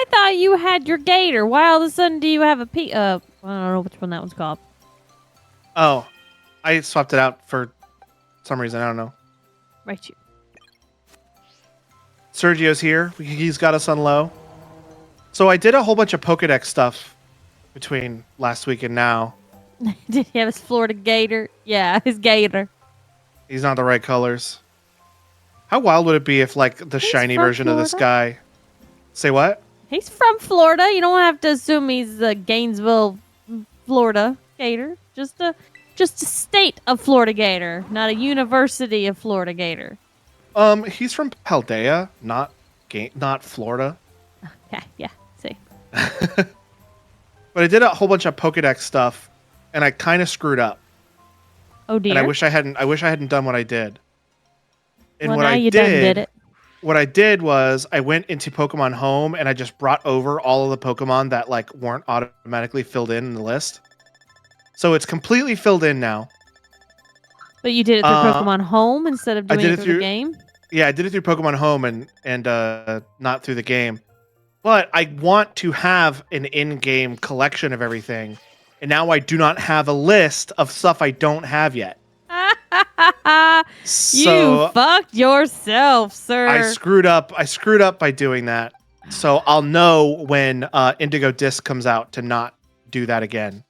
I thought you had your gator. Why all of a sudden do you have a I don't know which one that one's called. Oh, I swapped it out for some reason. I don't know. Right you. Sergio's here. He's got us on low. So I did a whole bunch of Pokedex stuff between last week and now. Did he have his Florida gator? Yeah, his gator. He's not the right colors. How wild would it be if, like, the He's shiny from version of this Florida. guy... Say what? He's from Florida. You don't have to assume he's the Gainesville, Florida gator. Just a state of Florida gator, not a university of Florida gator. He's from Paldea, not Florida. Okay, yeah, see. But I did a whole bunch of Pokedex stuff, and I kind of screwed up. Oh dear. And I wish I hadn't done what I did. And well, what now I you did, done did it. What I did was I went into Pokemon Home and I just brought over all of the Pokemon that like weren't automatically filled in the list. So it's completely filled in now. But you did it through Pokemon Home instead of doing it through the game? Yeah, I did it through Pokemon Home and not through the game. But I want to have an in-game collection of everything. And now I do not have a list of stuff I don't have yet. You fucked yourself, sir. I screwed up by doing that. So I'll know when Indigo Disc comes out to not do that again.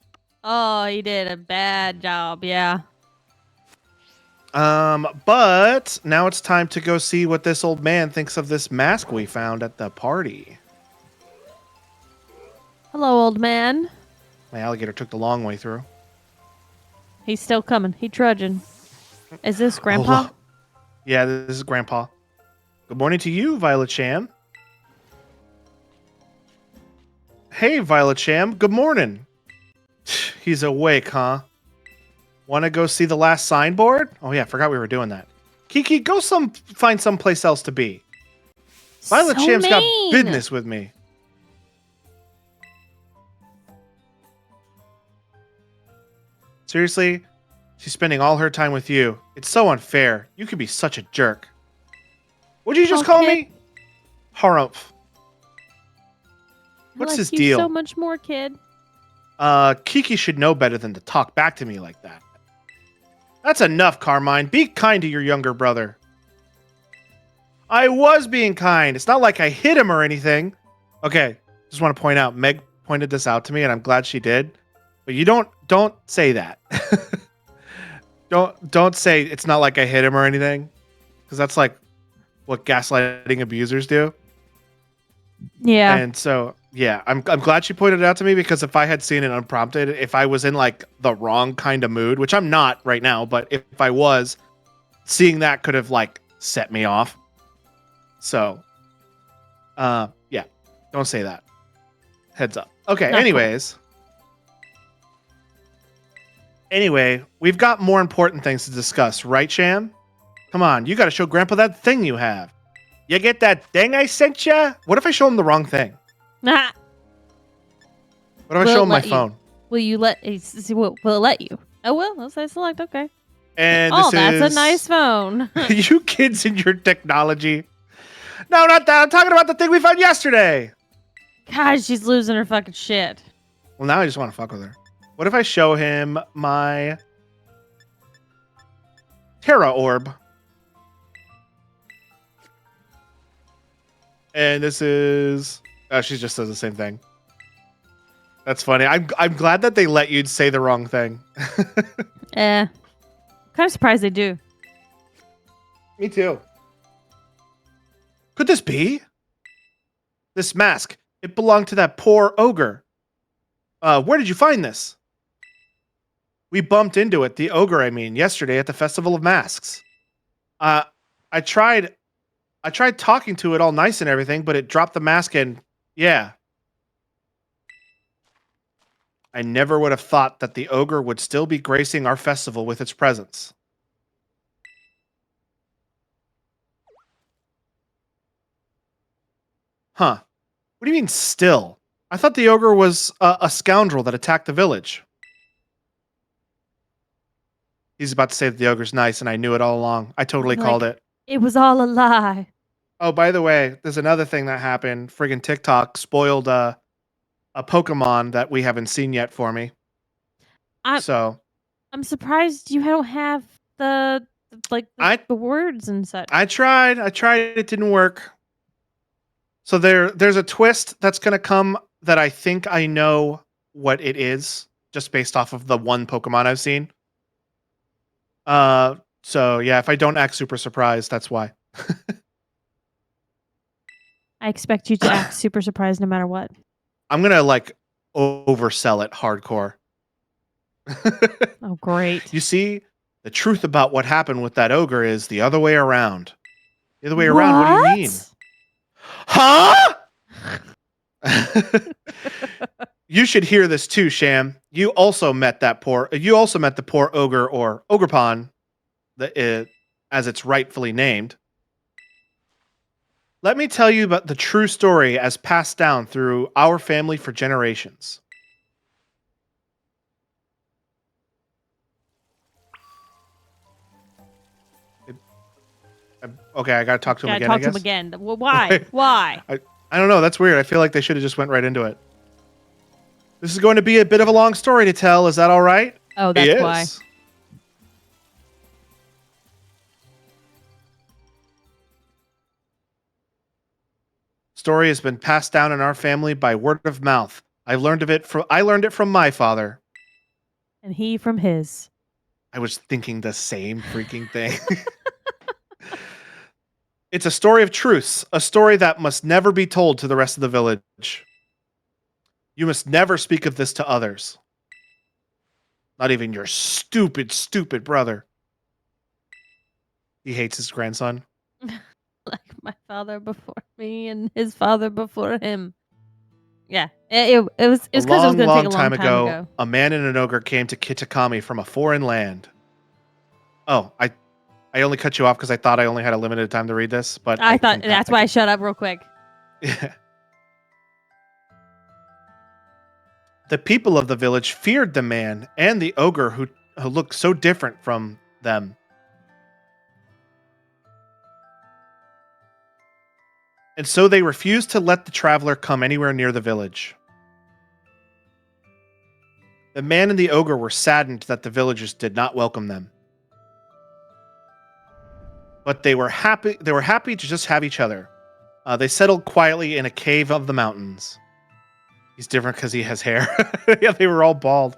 Oh, you did a bad job, yeah. But now it's time to go see what this old man thinks of this mask we found at the party. Hello, old man. My alligator took the long way through. He's still coming. He trudging. Is this Grandpa? Oh, yeah, this is Grandpa. Good morning to you, Violet Sham. Hey, Violet Sham. Good morning. He's awake, huh? Want to go see the last signboard? Oh yeah, I forgot we were doing that. Kiki, go find someplace else to be. Violet So Sham's got mean. business with me. Seriously? She's spending all her time with you. It's so unfair. You could be such a jerk. What'd you just call me? Harumph. What's his deal? So much more, kid. Kiki should know better than to talk back to me like that. That's enough, Carmine. Be kind to your younger brother. I was being kind. It's not like I hit him or anything. Okay, just want to point out, Meg pointed this out to me, and I'm glad she did. But you don't say that. Don't say it's not like I hit him or anything, because that's like what gaslighting abusers do. Yeah. And so, yeah, I'm glad she pointed it out to me, because if I had seen it unprompted, if I was in like the wrong kind of mood, which I'm not right now, but if I was, seeing that could have like set me off. So, yeah, don't say that. Heads up. Okay, Not anyways. Cool. Anyway, we've got more important things to discuss, right, Sham? Come on, you got to show Grandpa that thing you have. You get that thing I sent you? What if I show him the wrong thing? Nah. What if I show him my phone? Will you let? Will it let you? Oh, well, let's say select. Okay. And that's a nice phone. You kids and your technology. No, not that. I'm talking about the thing we found yesterday. God, she's losing her fucking shit. Well, now I just want to fuck with her. What if I show him my Terra Orb? And this is... Oh, she just says the same thing. That's funny. I'm glad that they let you say the wrong thing. Kind of surprised they do. Me too. Could this be? This mask. It belonged to that poor ogre. Where did you find this? We bumped into it, the ogre, I mean, yesterday at the Festival of Masks. I tried talking to it all nice and everything, but it dropped the mask and, yeah. I never would have thought that the ogre would still be gracing our festival with its presence. Huh. What do you mean, still? I thought the ogre was a scoundrel that attacked the village. He's about to say that the ogre's nice, and I knew it all along. I totally called it. It was all a lie. Oh, by the way, there's another thing that happened. Friggin' TikTok spoiled a Pokemon that we haven't seen yet for me. I'm So I'm surprised you don't have I the words and such. I tried. It didn't work. So there's a twist that's gonna come that I think I know what it is, just based off of the one Pokemon I've seen. Uh so yeah, if I don't act super surprised, that's why. I expect you to act super surprised no matter what. I'm gonna like oversell it hardcore. Oh, great. You see, the truth about what happened with that ogre is the other way around. The other way around, what do you mean? What? Huh? You should hear this too, Sham. You also met the poor ogre or Ogrepon, as it's rightfully named. Let me tell you about the true story as passed down through our family for generations. Okay, I gotta talk to him Gotta again, I talk to him guess. again. Why? Why? I don't know. That's weird. I feel like they should have just went right into it. This is going to be a bit of a long story to tell. Is that all right? Oh, that's why. Yes. Story has been passed down in our family by word of mouth. I learned it from my father. And he from his. I was thinking the same freaking thing. It's a story of truths, a story that must never be told to the rest of the village. You must never speak of this to others. Not even your stupid, stupid brother. He hates his grandson. Like my father before me and his father before him. Yeah. It was A because it was long, going to take long a long time time ago, ago. a man and an ogre came to Kitakami from a foreign land. Oh, I only cut you off because I thought I only had a limited time to read this, but I thought that's why I shut up real quick. The people of the village feared the man and the ogre who looked so different from them. And so they refused to let the traveler come anywhere near the village. The man and the ogre were saddened that the villagers did not welcome them. But they were happy to just have each other. They settled quietly in a cave of the mountains. He's different because he has hair. Yeah, they were all bald.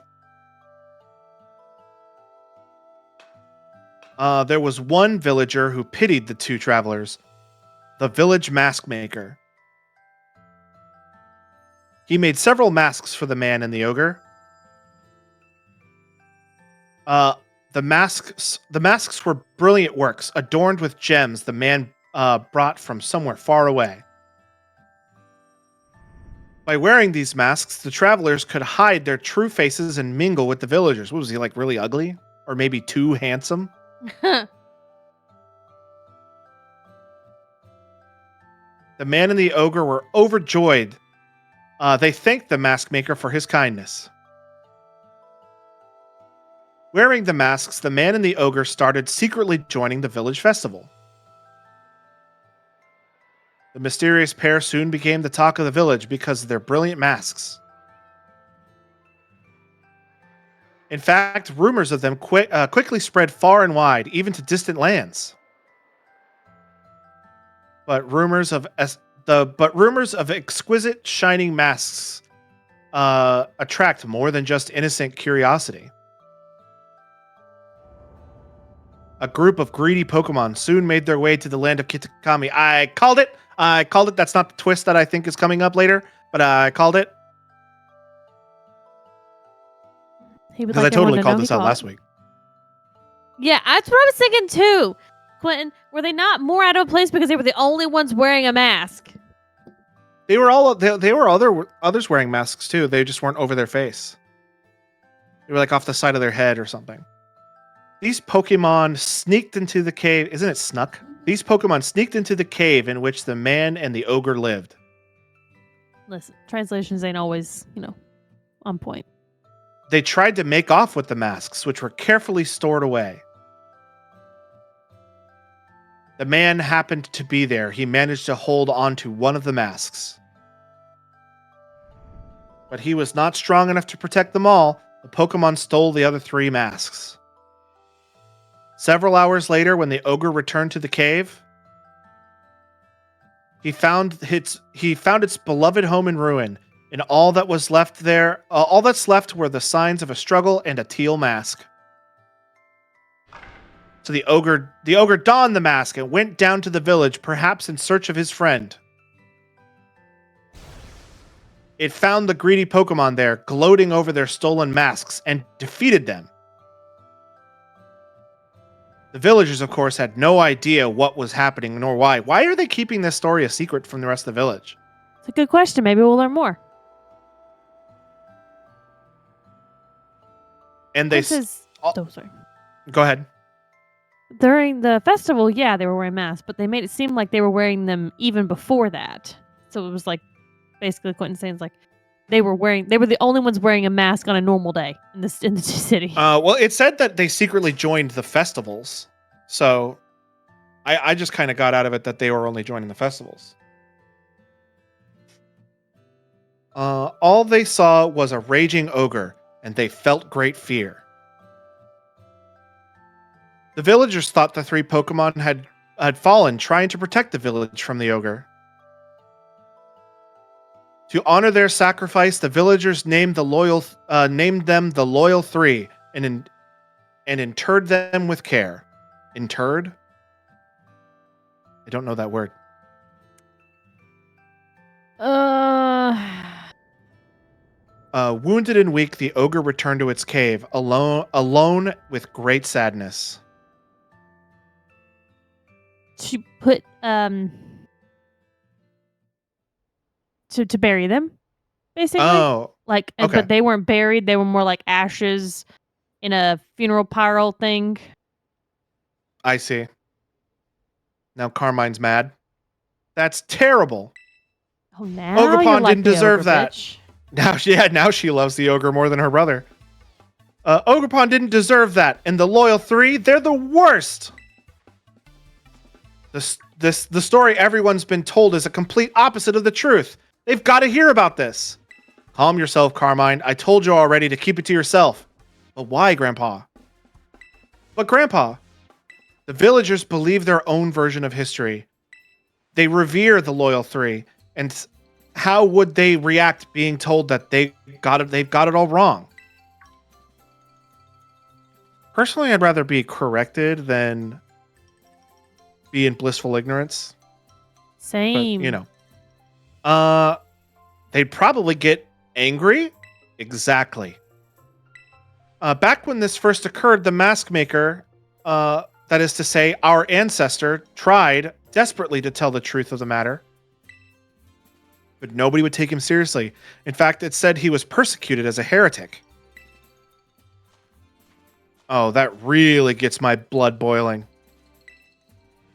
There was one villager who pitied the two travelers, the village mask maker. He made several masks for the man and the ogre. Uh, the masks were brilliant works, adorned with gems the man brought from somewhere far away. By wearing these masks, the travelers could hide their true faces and mingle with the villagers. What was he, like, really ugly? Or maybe too handsome? The man and the ogre were overjoyed. They thanked the mask maker for his kindness. Wearing the masks, the man and the ogre started secretly joining the village festival. The mysterious pair soon became the talk of the village because of their brilliant masks. In fact, rumors of them quickly spread far and wide, even to distant lands. But rumors of exquisite shining masks attract more than just innocent curiosity. A group of greedy Pokemon soon made their way to the land of Kitakami. I called it. That's not the twist that I think is coming up later, but I called it because I totally called this out last week. Yeah, that's what I was thinking too. Quentin, were they not more out of place because they were the only ones wearing a mask? They were others wearing masks too. They just weren't over their face. They were like off the side of their head or something. These Pokemon sneaked into the cave. Isn't it snuck? These Pokemon sneaked into the cave in which the man and the ogre lived. Listen, translations ain't always, on point. They tried to make off with the masks, which were carefully stored away. The man happened to be there. He managed to hold on to one of the masks. But he was not strong enough to protect them all. The Pokémon stole the other 3 masks. Several hours later, when the ogre returned to the cave, he found its beloved home in ruin, and all that was left there, all that's left were the signs of a struggle and a teal mask. So the ogre donned the mask and went down to the village, perhaps in search of his friend. It found the greedy Pokémon there, gloating over their stolen masks, and defeated them. The villagers, of course, had no idea what was happening nor why. Why are they keeping this story a secret from the rest of the village? It's a good question. Maybe we'll learn more. And they... Oh, sorry. Go ahead. During the festival, yeah, they were wearing masks, but they made it seem like they were wearing them even before that. So it was like, basically Quentin saying, like, they were the only ones wearing a mask on a normal day in the city. Well, it said that they secretly joined the festivals. So I just kind of got out of it that they were only joining the festivals. All they saw was a raging ogre, and they felt great fear. The villagers thought the 3 Pokémon had fallen, trying to protect the village from the ogre. To honor their sacrifice, the villagers named them the Loyal 3 and interred them with care. Interred? I don't know that word. Wounded and weak, the ogre returned to its cave, alone with great sadness. To put to bury them, basically. Oh, like, okay. But they weren't buried; they were more like ashes in a funeral pyre thing. I see. Now Carmine's mad. That's terrible. Oh, now Ogerpon like didn't deserve that. Bitch. Now she loves the ogre more than her brother. Ogerpon didn't deserve that, and the Loyal 3, they're the worst. The story everyone's been told is a complete opposite of the truth. They've got to hear about this. Calm yourself, Carmine. I told you already to keep it to yourself. But why, Grandpa? But Grandpa, the villagers believe their own version of history. They revere the Loyal 3, and how would they react being told that they've got it all wrong? Personally, I'd rather be corrected than be in blissful ignorance. Same. But, they'd probably get angry. Exactly. Back when this first occurred, the mask maker, that is to say, our ancestor, tried desperately to tell the truth of the matter. But nobody would take him seriously. In fact, it said he was persecuted as a heretic. Oh, that really gets my blood boiling.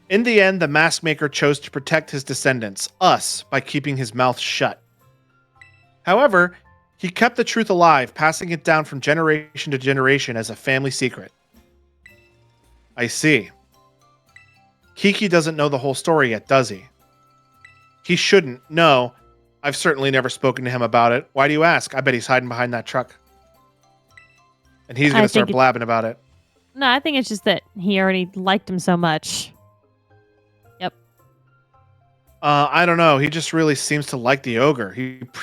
In the end, the mask maker chose to protect his descendants, us, by keeping his mouth shut. However, he kept the truth alive, passing it down from generation to generation as a family secret. I see. Kiki doesn't know the whole story yet, does he? He shouldn't. No. I've certainly never spoken to him about it. Why do you ask? I bet he's hiding behind that truck. And he's going to start blabbing about it. No, I think it's just that he already liked him so much. Yep. I don't know. He just really seems to like the ogre.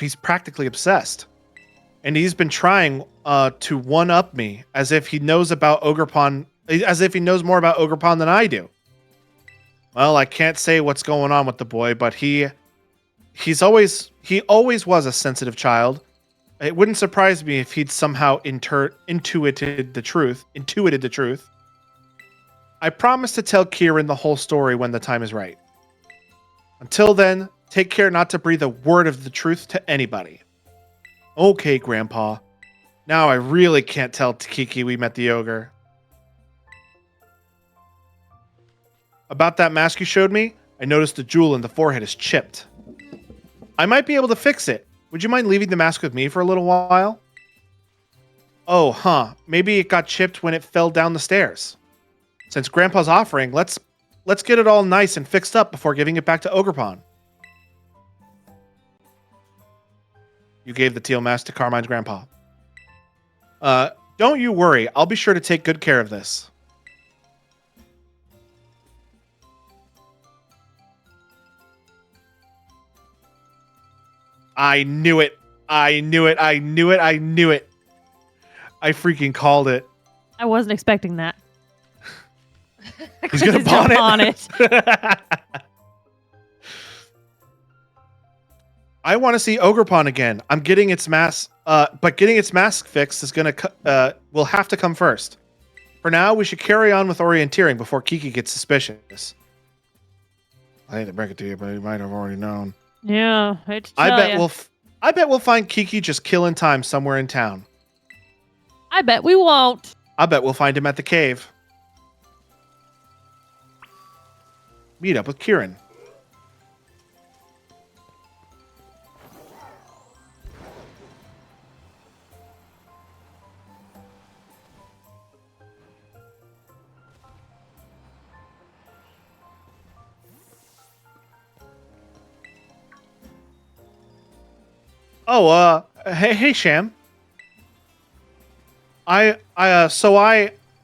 He's practically obsessed. And he's been trying to one-up me as if he knows about Ogerpon, as if he knows more about Ogerpon than I do. Well, I can't say what's going on with the boy, but he always was a sensitive child. It wouldn't surprise me if he'd somehow intuited the truth. I promise to tell Kieran the whole story when the time is right. Until then, take care not to breathe a word of the truth to anybody. Okay, Grandpa. Now I really can't tell Kiki we met the ogre. About that mask you showed me, I noticed the jewel in the forehead is chipped. I might be able to fix it. Would you mind leaving the mask with me for a little while? Oh, huh. Maybe it got chipped when it fell down the stairs. Since Grandpa's offering, let's let's get it all nice and fixed up before giving it back to Ogrepon. You gave the teal mask to Carmine's grandpa. Don't you worry. I'll be sure to take good care of this. I knew it. I knew it. I knew it. I knew it. I freaking called it. I wasn't expecting that. He's gonna pawn it. I want to see Ogrepon again. I'm getting its mask, but getting its mask fixed is gonna will have to come first. For now, we should carry on with orienteering before Kiki gets suspicious. I hate to break it to you, but you might have already known. Yeah, I bet we'll find Kiki just killing time somewhere in town. I bet we won't. I bet we'll find him at the cave. Meet up with Kieran. Oh, hey, Sham. I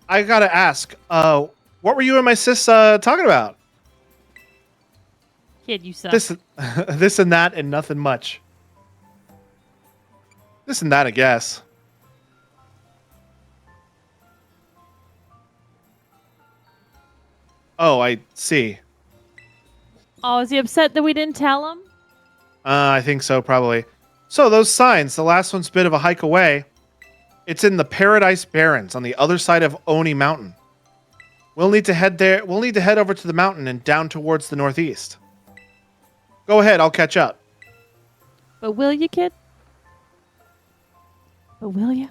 gotta ask, what were you and my sis talking about? Kid, you suck. This and that and nothing much. This and that, I guess. Oh, I see. Oh, is he upset that we didn't tell him? I think so, probably. So those signs, the last one's a bit of a hike away. It's in the Paradise Barrens on the other side of Oni Mountain. We'll need to head there. We'll need to head over to the mountain and down towards the northeast. Go ahead, I'll catch up. But will you, kid? But will you?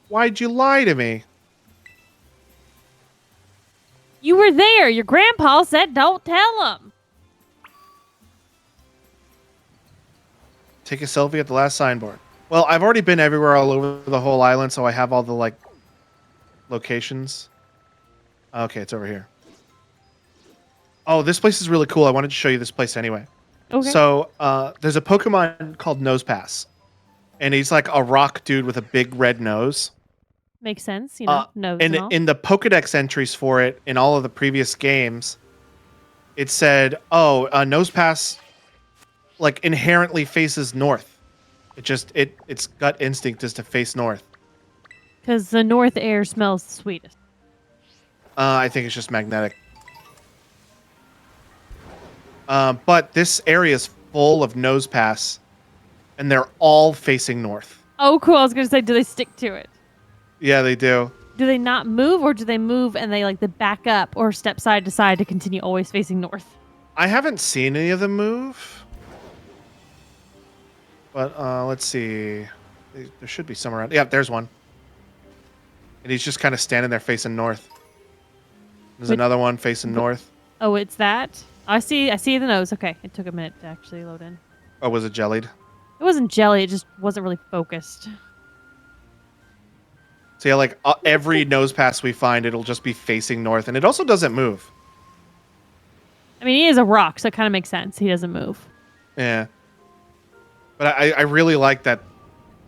Why'd you lie to me? You were there. Your grandpa said don't tell him. Take a selfie at the last signboard. Well, I've already been everywhere all over the whole island, so I have all the, locations. Okay, it's over here. Oh, this place is really cool. I wanted to show you this place anyway. Okay. So, there's a Pokemon called Nosepass. And he's like a rock dude with a big red nose. Makes sense, nose and all. in the Pokedex entries for it, in all of the previous games, it said, Nosepass, inherently faces north. Its gut instinct is to face north. Because the north air smells the sweetest. I think it's just magnetic. But this area is full of Nosepass, and they're all facing north. Oh, cool. I was going to say, do they stick to it? Yeah, they do. Do they not move, or do they move and they they back up or step side to side to continue always facing north? I haven't seen any of them move. But let's see. There should be some around. Yeah, there's one. And he's just kind of standing there facing north. There's another one facing north. Oh, it's that? I see the nose. Okay, it took a minute to actually load in. Oh, was it jellied? It wasn't jelly, it just wasn't really focused. So yeah, every Nosepass we find, it'll just be facing north, and it also doesn't move. I mean, he is a rock, so it kind of makes sense. He doesn't move. Yeah. But I really like that.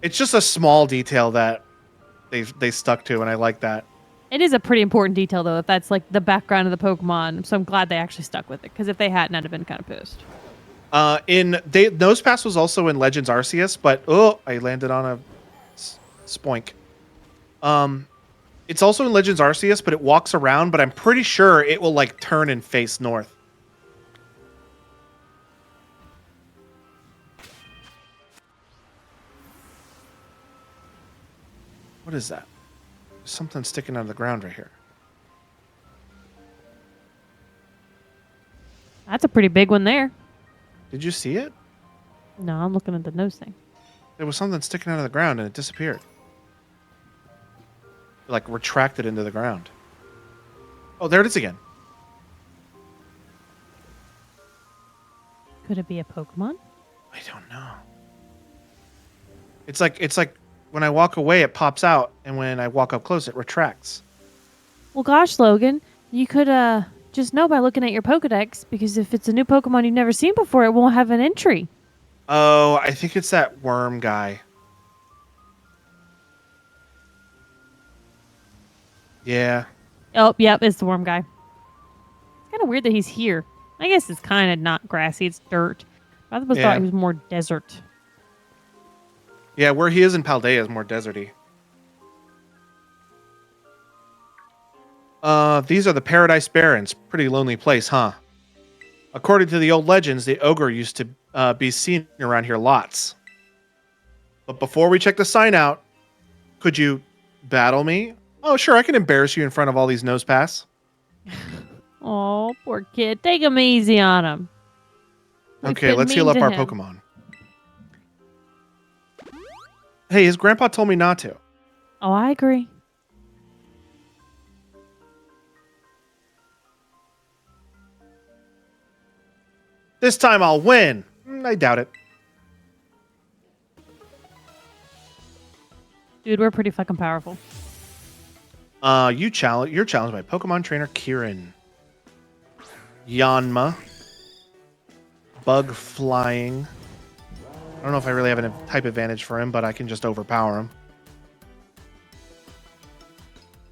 It's just a small detail that they stuck to, and I like that. It is a pretty important detail, though, if that's the background of the Pokemon. So I'm glad they actually stuck with it, because if they hadn't, I'd have been kind of pissed. Nosepass was also in Legends Arceus, but I landed on a spoink. It's also in Legends Arceus, but it walks around, but I'm pretty sure it will turn and face north. What is that? There's something sticking out of the ground right here. That's a pretty big one there. Did you see it? No, I'm looking at the nose thing. There was something sticking out of the ground and it disappeared. Retracted into the ground. Oh, there it is again. Could it be a Pokemon? I don't know. It's like when I walk away, it pops out, and when I walk up close, it retracts. Well, gosh, Logan, you could just know by looking at your Pokedex, because if it's a new Pokemon you've never seen before, it won't have an entry. Oh, I think it's that worm guy. Yeah. Oh, yep, it's the worm guy. It's kind of weird that he's here. I guess it's kind of not grassy, it's dirt. I thought he was more desert. Yeah, where he is in Paldea is more deserty. These are the Paradise Barrens. Pretty lonely place, huh? According to the old legends, the ogre used to be seen around here lots. But before we check the sign out, could you battle me? Oh, sure, I can embarrass you in front of all these nose pass. Oh, poor kid. Take him easy on him. Okay, let's heal up our Pokemon. Hey, his grandpa told me not to. Oh, I agree. This time I'll win. I doubt it. Dude, we're pretty fucking powerful. You're challenged by Pokemon trainer Kieran. Yanma. Bug flying. I don't know if I really have a type advantage for him, but I can just overpower him.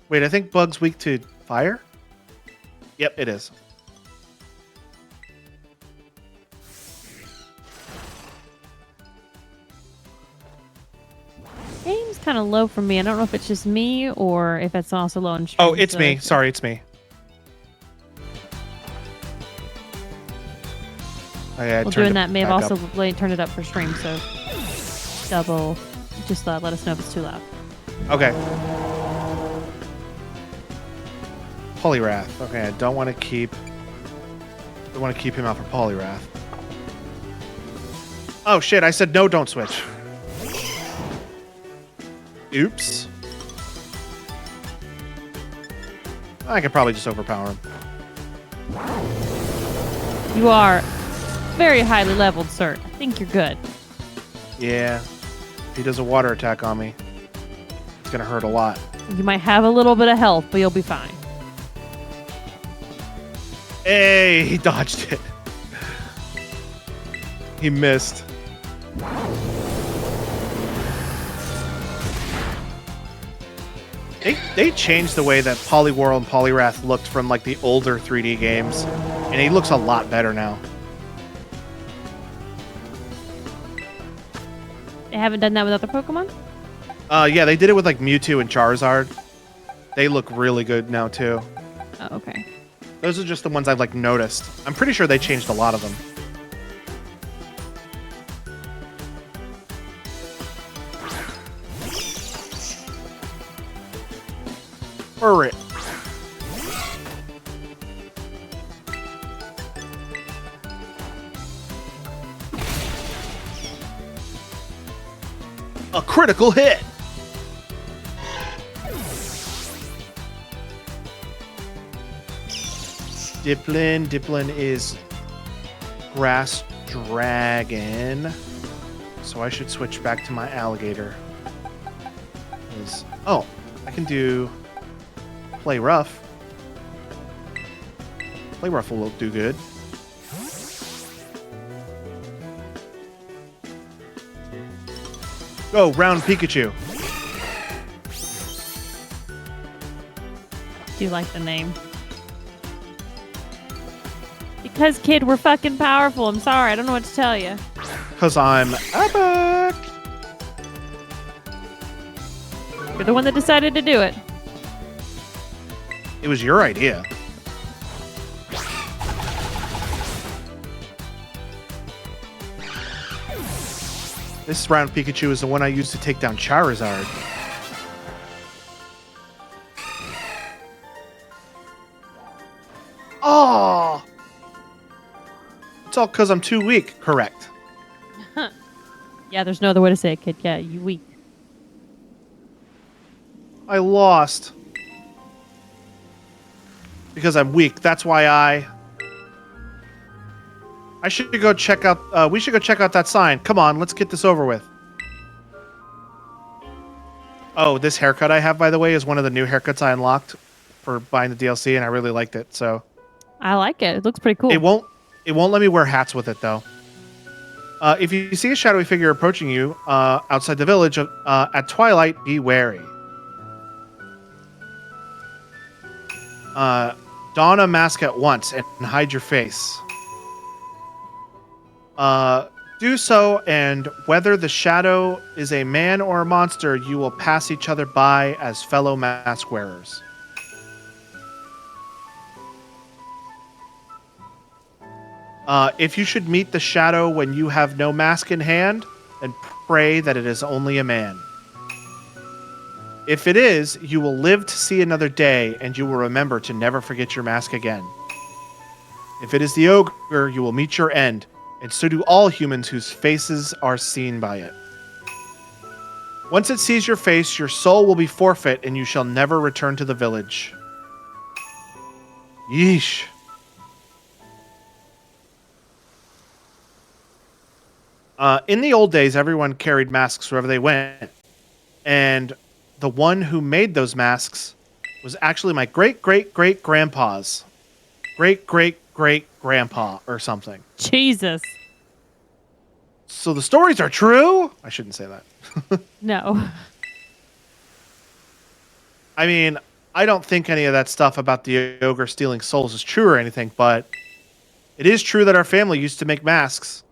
Wait, I think Bug's weak to fire? Yep, it is. Game's kind of low for me. I don't know if it's just me or if it's also low in strength. Oh, it's me. Sorry, it's me. Well, doing that may have also turned it up for stream, so double. Just let us know if it's too loud. Okay. Poliwrath. Okay, I don't want to keep him out for Poliwrath. Oh shit! I said no. Don't switch. Oops. I could probably just overpower him. You are very highly leveled, sir. I think you're good. Yeah. If he does a water attack on me, it's gonna hurt a lot. You might have a little bit of health, but you'll be fine. Hey, he dodged it. He missed. They changed the way that Poliwhirl and Poliwrath looked from like the older 3D games, and he looks a lot better now. They haven't done that with other Pokemon? Yeah, they did it with like Mewtwo and Charizard. They look really good now too. Oh, okay. Those are just the ones I've like noticed. I'm pretty sure they changed a lot of them. It. A critical hit. Diplin is Grass Dragon. So I should switch back to my alligator. Oh, I can do Play Rough. Play Rough will do good. Go, Round Pikachu. Do you like the name? Because, kid, we're fucking powerful. I'm sorry. I don't know what to tell you. Because I'm epic. You're the one that decided to do it. It was your idea. This round Pikachu is the one I used to take down Charizard. Oh! It's all because I'm too weak. Correct. Yeah, there's no other way to say it, kid. Yeah, you weak. I lost. Because I'm weak. That's why I should go check out... we should go check out that sign. Come on, let's get this over with. Oh, this haircut I have, by the way, is one of the new haircuts I unlocked for buying the DLC, and I really liked it. So I like it. It looks pretty cool. it won't let me wear hats with it though. If you see a shadowy figure approaching you outside the village at twilight, be wary. Don a mask at once and hide your face. Do so, and whether the shadow is a man or a monster, you will pass each other by as fellow mask wearers. If you should meet the shadow when you have no mask in hand, then pray that it is only a man. If it is, you will live to see another day, and you will remember to never forget your mask again. If it is the ogre, you will meet your end, and so do all humans whose faces are seen by it. Once it sees your face, your soul will be forfeit, and you shall never return to the village. Yeesh. In the old days, everyone carried masks wherever they went, and the one who made those masks was actually my great-great-great-grandpa's great-great-great-grandpa or something. Jesus. So the stories are true? I shouldn't say that. No. I mean, I don't think any of that stuff about the ogre stealing souls is true or anything, but it is true that our family used to make masks.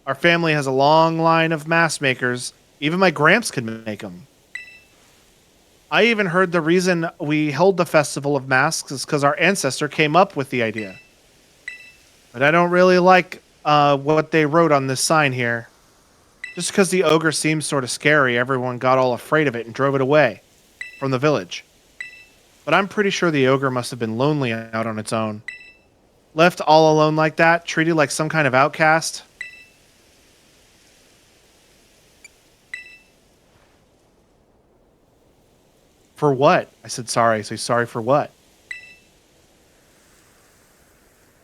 Our family has a long line of mask makers. Even my gramps could make them. I even heard the reason we held the Festival of Masks is because our ancestor came up with the idea. But I don't really like what they wrote on this sign here. Just because the ogre seems sort of scary, everyone got all afraid of it and drove it away from the village. But I'm pretty sure the ogre must have been lonely out on its own. Left all alone like that, treated like some kind of outcast. For what? I said sorry. So sorry for what?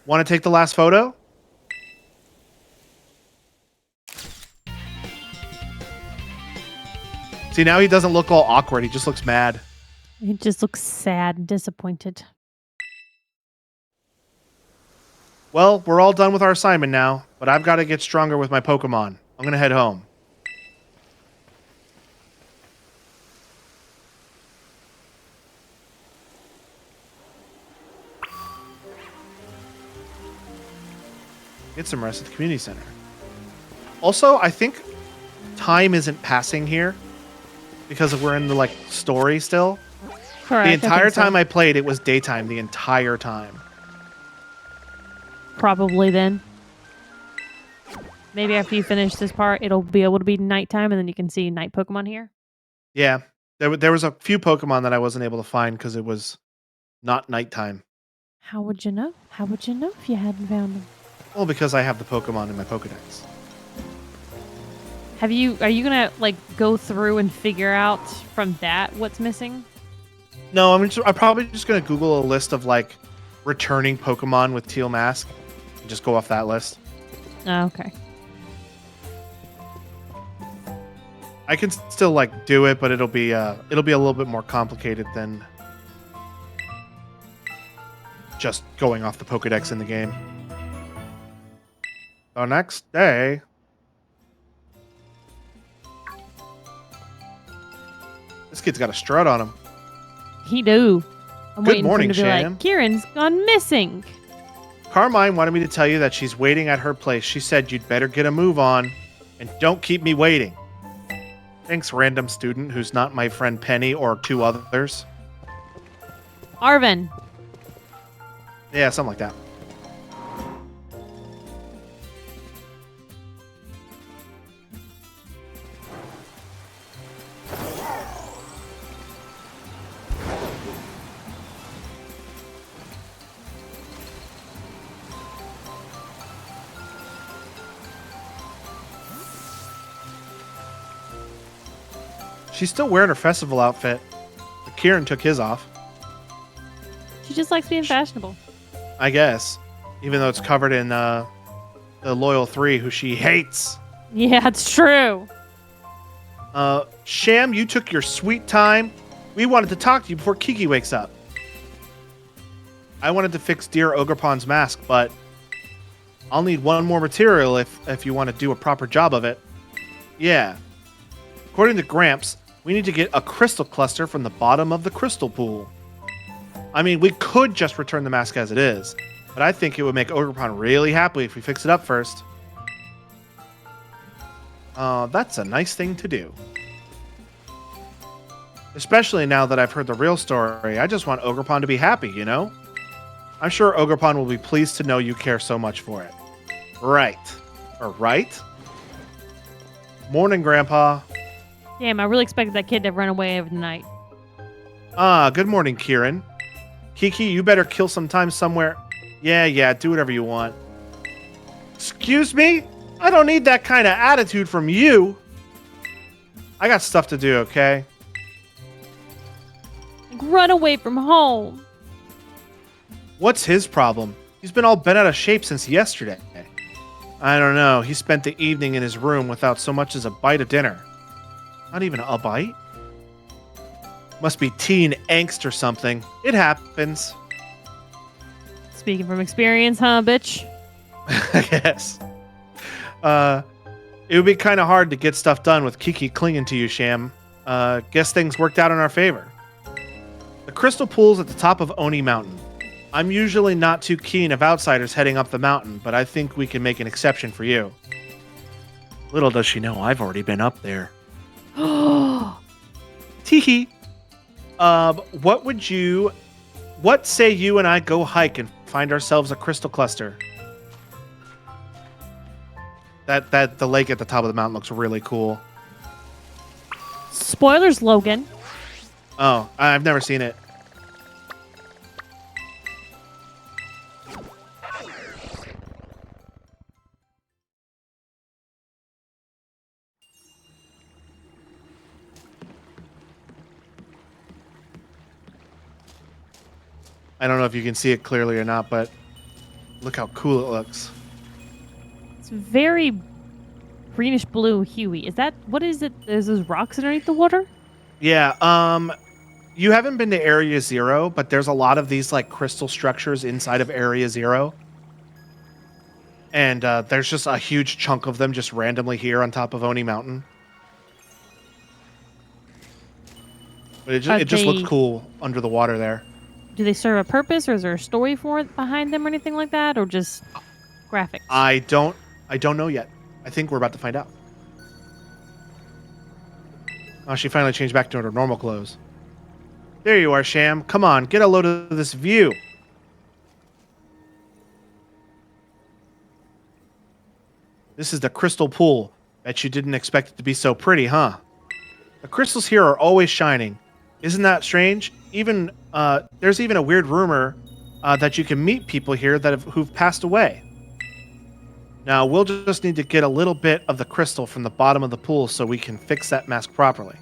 Want to take the last photo? See, now he doesn't look all awkward. He just looks mad. He just looks sad and disappointed. Well, we're all done with our assignment now, but I've got to get stronger with my Pokemon. I'm going to head home. Get some rest at the community center. Also, I think time isn't passing here because we're in the like story still. Correct, The entire so. time I played, it was daytime the entire time. Probably then. Maybe after you finish this part, it'll be able to be nighttime, and then you can see night Pokemon here. Yeah, there was a few Pokemon that I wasn't able to find because it was not nighttime. How would you know? How would you know if you hadn't found them? Well, because I have the Pokemon in my Pokedex. Are you gonna like go through and figure out from that what's missing? No, I'm probably just gonna Google a list of like returning Pokemon with Teal Mask and just go off that list. Oh, okay. I can still like do it, but it'll be a little bit more complicated than just going off the Pokedex in the game. The next day. This kid's got a strut on him. He do. I'm Good waiting morning, for him to be Sham. like, Kieran's gone missing. Carmine wanted me to tell you that she's waiting at her place. She said you'd better get a move on and don't keep me waiting. Thanks, random student who's not my friend Penny or two others. Arvin. Yeah, something like that. She's still wearing her festival outfit, but Kieran took his off. She just likes being fashionable. I guess. Even though it's covered in the Loyal 3, who she hates. Yeah, it's true. Sham, you took your sweet time. We wanted to talk to you before Kiki wakes up. I wanted to fix dear Ogerpon's mask, but I'll need one more material if you want to do a proper job of it. Yeah. According to Gramps, we need to get a crystal cluster from the bottom of the crystal pool. I mean, we could just return the mask as it is, but I think it would make Ogerpon really happy if we fix it up first. That's a nice thing to do. Especially now that I've heard the real story, I just want Ogerpon to be happy, you know? I'm sure Ogerpon will be pleased to know you care so much for it. Right. Or right? Morning, Grandpa. Damn, I really expected that kid to run away overnight. Good morning, Kieran. Kiki, you better kill some time somewhere. Yeah, do whatever you want. Excuse me? I don't need that kind of attitude from you. I got stuff to do, okay? Like, run away from home. What's his problem? He's been all bent out of shape since yesterday. I don't know. He spent the evening in his room without so much as a bite of dinner. Not even a bite? Must be teen angst or something. It happens. Speaking from experience, huh, bitch? I guess. It would be kind of hard to get stuff done with Kiki clinging to you, Sham. Guess things worked out in our favor. The crystal pool's at the top of Oni Mountain. I'm usually not too keen of outsiders heading up the mountain, but I think we can make an exception for you. Little does she know, I've already been up there. Teehee. What say you and I go hike and find ourselves a crystal cluster? The lake at the top of the mountain looks really cool. Spoilers, Logan. Oh, I've never seen it. I don't know if you can see it clearly or not, but look how cool it looks. It's very greenish blue huey. Is that, what is it? There's those rocks underneath the water? Yeah, you haven't been to Area Zero, but there's a lot of these like crystal structures inside of Area Zero. And there's just a huge chunk of them just randomly here on top of Oni Mountain. But it just looks cool under the water there. Do they serve a purpose, or is there a story for it behind them or anything like that, or just graphics? I don't know yet. I think we're about to find out. Oh, she finally changed back to her normal clothes. There you are, Sham. Come on, get a load of this view. This is the crystal pool. Bet you didn't expect it to be so pretty, huh? The crystals here are always shining. Isn't that strange? Even there's even a weird rumor that you can meet people here who've passed away. Now, we'll just need to get a little bit of the crystal from the bottom of the pool so we can fix that mask properly.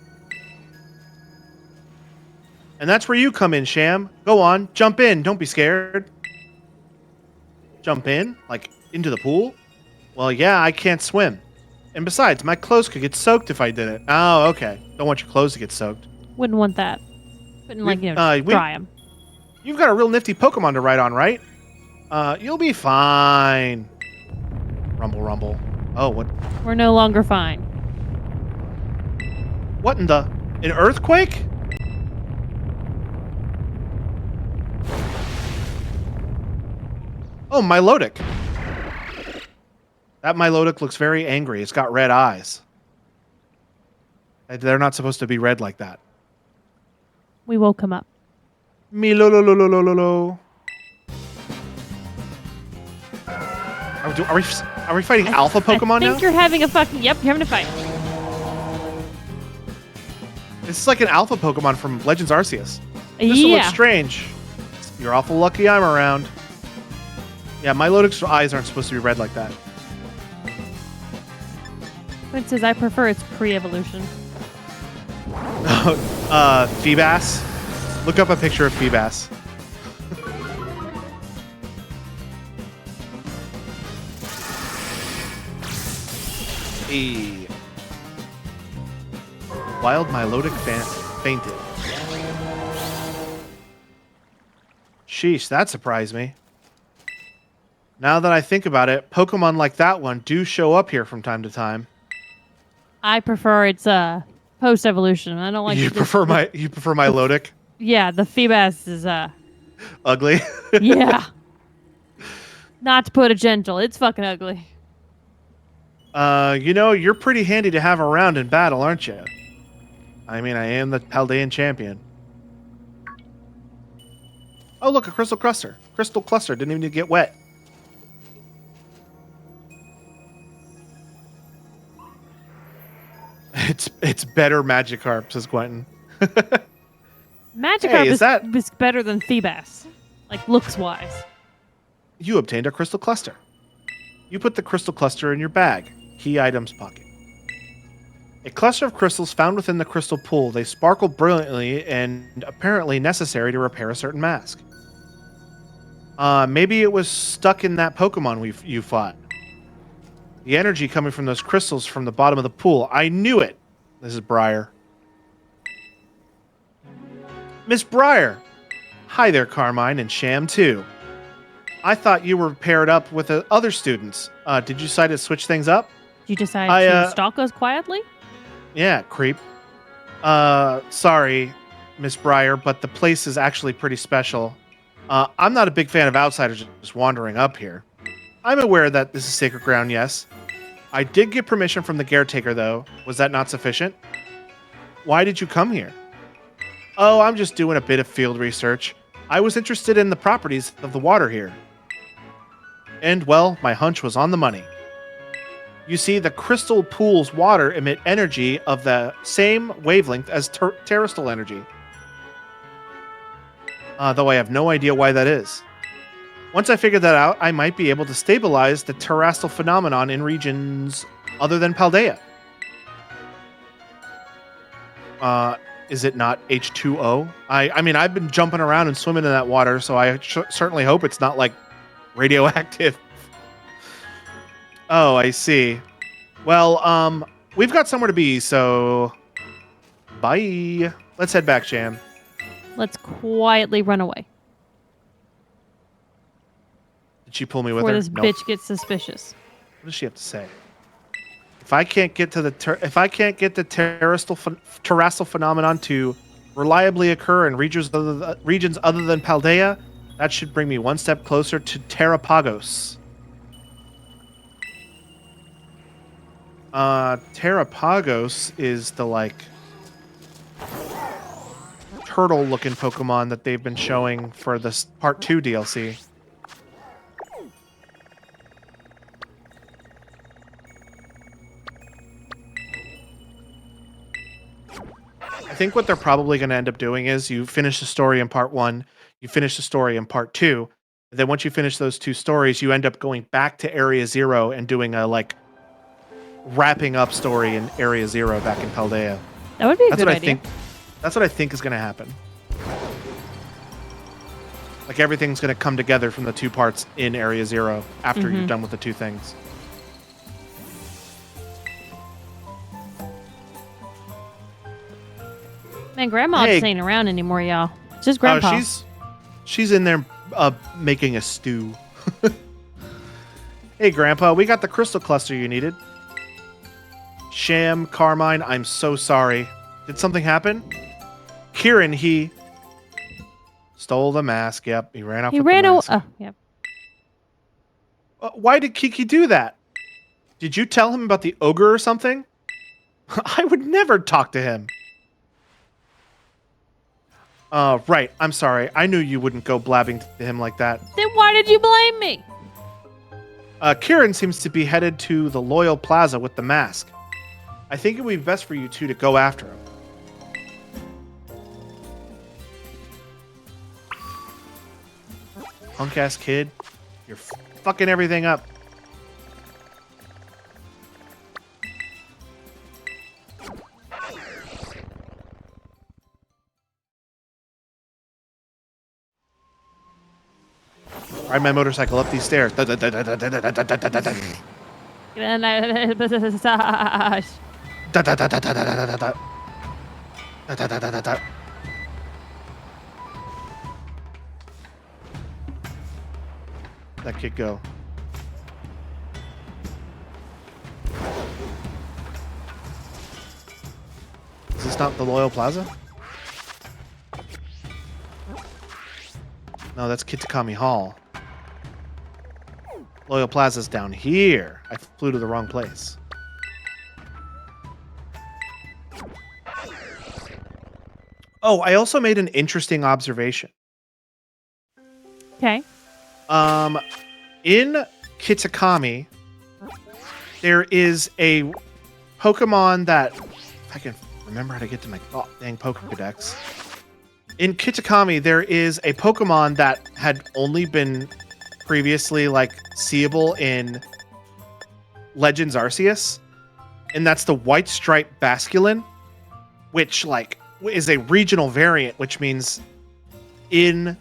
And that's where you come in, Sham. Go on, jump in. Don't be scared. Jump in? Like, into the pool? Well, yeah, I can't swim. And besides, my clothes could get soaked if I did it. Oh, okay. Don't want your clothes to get soaked. Wouldn't want that. Couldn't, like, dry them. You've got a real nifty Pokemon to ride on, right? You'll be fine. Rumble, rumble. Oh, what? We're no longer fine. What in the... An earthquake? Oh, Milotic. That Milotic looks very angry. It's got red eyes. They're not supposed to be red like that. We woke him up. Me-lo-lo-lo-lo-lo-lo. Are we fighting alpha Pokemon now? I think you're having a fucking... Yep, you're having a fight. This is like an alpha Pokemon from Legends Arceus. This one looks strange. You're awful lucky I'm around. Yeah, Milotic's eyes aren't supposed to be red like that. It says I prefer its pre-evolution. Feebas. Look up a picture of Feebas. Wild Milotic fainted. Sheesh, that surprised me. Now that I think about it, Pokemon like that one do show up here from time to time. I prefer its post-evolution. I don't like You prefer Milotic? Yeah, the Feebas is Ugly? yeah. Not to put it gentle, it's fucking ugly. You're pretty handy to have around in battle, aren't you? I mean, I am the Paldean champion. Oh, look, a crystal cluster. Crystal cluster didn't even get wet. It's better Magikarp, says Quentin. Magikarp is better than Feebas, like looks-wise. You obtained a crystal cluster. You put the crystal cluster in your bag. Key items pocket. A cluster of crystals found within the crystal pool. They sparkle brilliantly and apparently necessary to repair a certain mask. Maybe it was stuck in that Pokemon you fought. The energy coming from those crystals from the bottom of the pool. I knew it. This is Briar. Miss Briar. Hi there, Carmine, and Sham, too. I thought you were paired up with other students. Did you decide to switch things up? Did you decide to stalk us quietly? Yeah, creep. Sorry, Miss Briar, but the place is actually pretty special. I'm not a big fan of outsiders just wandering up here. I'm aware that this is sacred ground, yes. I did get permission from the caretaker, though. Was that not sufficient? Why did you come here? Oh, I'm just doing a bit of field research. I was interested in the properties of the water here. And, well, my hunch was on the money. You see, the crystal pool's water emit energy of the same wavelength as terrestrial energy. Though I have no idea why that is. Once I figure that out, I might be able to stabilize the terrestrial phenomenon in regions other than Paldea. Is it not H2O? I mean, I've been jumping around and swimming in that water, so I certainly hope it's not, like, radioactive. Oh, I see. Well, we've got somewhere to be, so... Bye. Let's head back, Sham. Let's quietly run away. Did she pull me with her? her? Before this bitch gets suspicious. What does she have to say? If I can't get to the terrestrial phenomenon to reliably occur in regions other than Paldea, that should bring me one step closer to Terrapagos. Terrapagos is the, like, turtle-looking Pokemon that they've been showing for this Part 2 DLC. I think what they're probably going to end up doing is you finish the story in Part 1, you finish the story in Part 2, and then once you finish those two stories, you end up going back to Area 0 and doing a, like, wrapping up story in Area 0 back in Paldea. That would be a good idea. That's what I think is going to happen. Like, everything's going to come together from the two parts in Area 0 after you're done with the two things. Man, Grandma just ain't around anymore, y'all. It's just Grandpa. She's in there making a stew. Hey, Grandpa, we got the crystal cluster you needed. Sham, Carmine, I'm so sorry. Did something happen? Kieran, he stole the mask. Yep, he ran off with the mask. Oh, yep. Why did Kiki do that? Did you tell him about the ogre or something? I would never talk to him. Right. I'm sorry. I knew you wouldn't go blabbing to him like that. Then why did you blame me? Kieran seems to be headed to the Loyal Plaza with the mask. I think it would be best for you two to go after him. Punk-ass kid. You're fucking everything up. Ride my motorcycle up these stairs. Da, da, da, da, da, da. That kid go. Is this not the Loyal Plaza? No, that's Kitakami Hall. Loyal Plaza's down here. I flew to the wrong place. Oh, I also made an interesting observation. Okay. In Kitakami, there is a Pokemon that, if I can remember how to get to my dang Pokedex. In Kitakami, there is a Pokemon that had only been previously like seeable in Legends Arceus, and that's the White Stripe Basculin, which like is a regional variant, which means in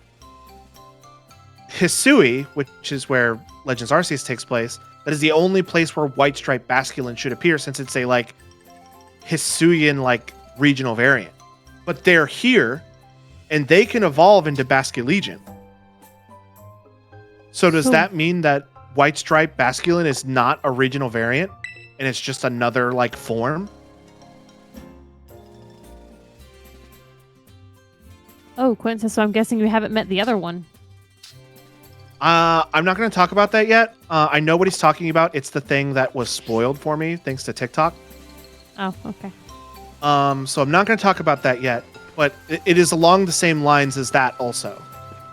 Hisui, which is where Legends Arceus takes place, that is the only place where White Stripe Basculin should appear, since it's a like Hisuian like regional variant. But they're here, and they can evolve into Basculegion. So does that mean that White Stripe Basculin is not a regional variant, and it's just another like form? Oh, Quentin says, so I'm guessing you haven't met the other one. I'm not going to talk about that yet. I know what he's talking about. It's the thing that was spoiled for me thanks to TikTok. Oh, okay. So I'm not going to talk about that yet, but it is along the same lines as that also.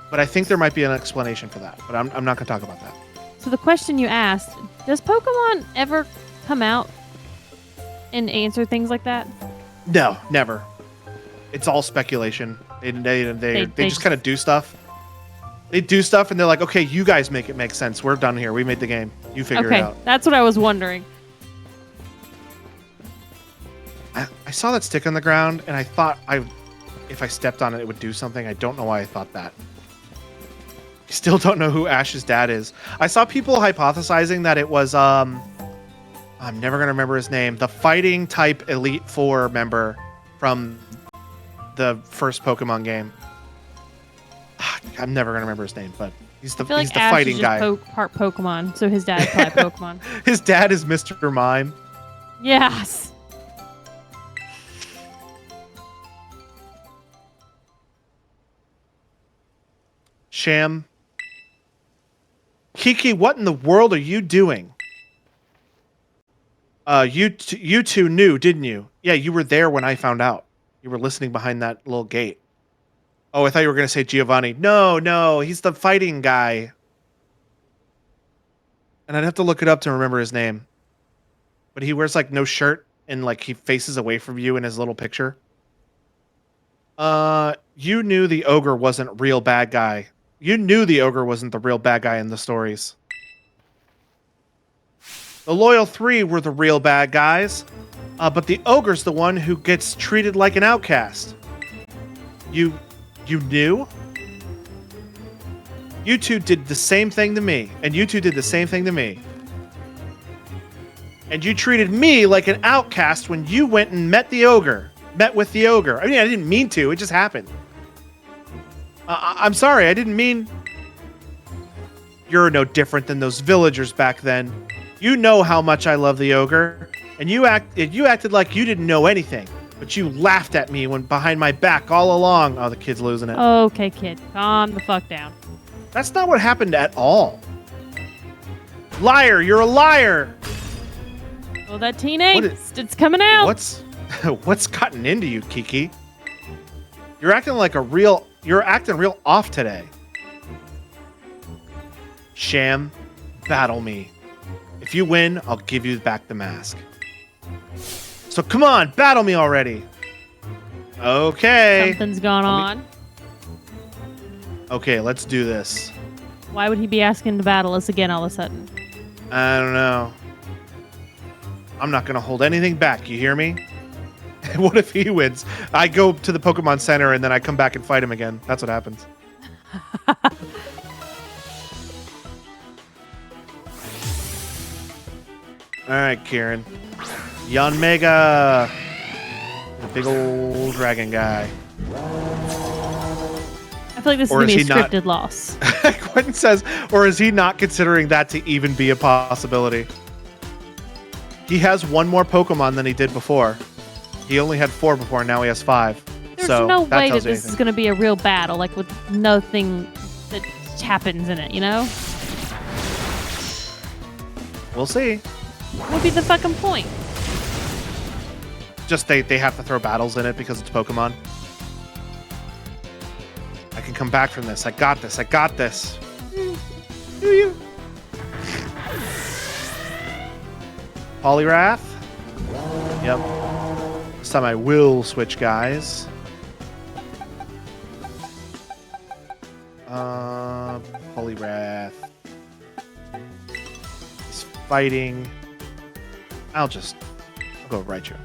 But I think there might be an explanation for that, but I'm not going to talk about that. So the question you asked, does Pokemon ever come out and answer things like that? No, never. It's all speculation. They just kind of do stuff. They do stuff and they're like, okay, you guys make it make sense. We're done here. We made the game. You figure it out. Okay, that's what I was wondering. I saw that stick on the ground and I thought if I stepped on it, it would do something. I don't know why I thought that. I still don't know who Ash's dad is. I saw people hypothesizing that it was, I'm never going to remember his name, the fighting type Elite Four member from the first Pokemon game. I'm never going to remember his name, but he's the Ash fighting is guy. Part Pokemon, so his dad is probably Pokemon. His dad is Mr. Mime. Yes. Sham. Kiki, what in the world are you doing? You two knew, didn't you? Yeah, you were there when I found out. You were listening behind that little gate. Oh, I thought you were going to say Giovanni. No, he's the fighting guy. And I'd have to look it up to remember his name. But he wears like no shirt and like he faces away from you in his little picture. You knew the ogre wasn't real bad guy. You knew the ogre wasn't the real bad guy in the stories. The Loyal Three were the real bad guys. But the ogre's the one who gets treated like an outcast. You knew? You two did the same thing to me. And you two did the same thing to me. And you treated me like an outcast when you went and met the ogre. Met with the ogre. I mean, I didn't mean to. It just happened. I'm sorry. I didn't mean... You're no different than those villagers back then. You know how much I love the ogre. And you acted like you didn't know anything. But you laughed at me when behind my back all along. Oh, the kid's losing it. Okay, kid. Calm the fuck down. That's not what happened at all. Liar, you're a liar. Oh, that teen angst. It's coming out. What's gotten into you, Kiki? You're acting real off today. Sham, battle me. If you win, I'll give you back the mask. So come on, battle me already. Okay. Something's gone on. Okay, let's do this. Why would he be asking to battle us again all of a sudden? I don't know. I'm not going to hold anything back, you hear me? What if he wins? I go to the Pokemon Center and then I come back and fight him again. That's what happens. All right, Kieran. Yanmega. The big old dragon guy. I feel like this is Or going to is be a he not- scripted loss. Quentin says, or is he not considering that to even be a possibility? He has one more Pokemon than he did before. He only had 4 before, now he has 5. There's so no that way that tells you this is anything. going to be a real battle, like with nothing that happens in it, you know? We'll see. What would be the fucking point? Just they have to throw battles in it because it's Pokemon. I can come back from this. I got this. I got this. Do you? Poliwrath. Yep. This time I will switch guys. Poliwrath. He's fighting. I'll go Raichu.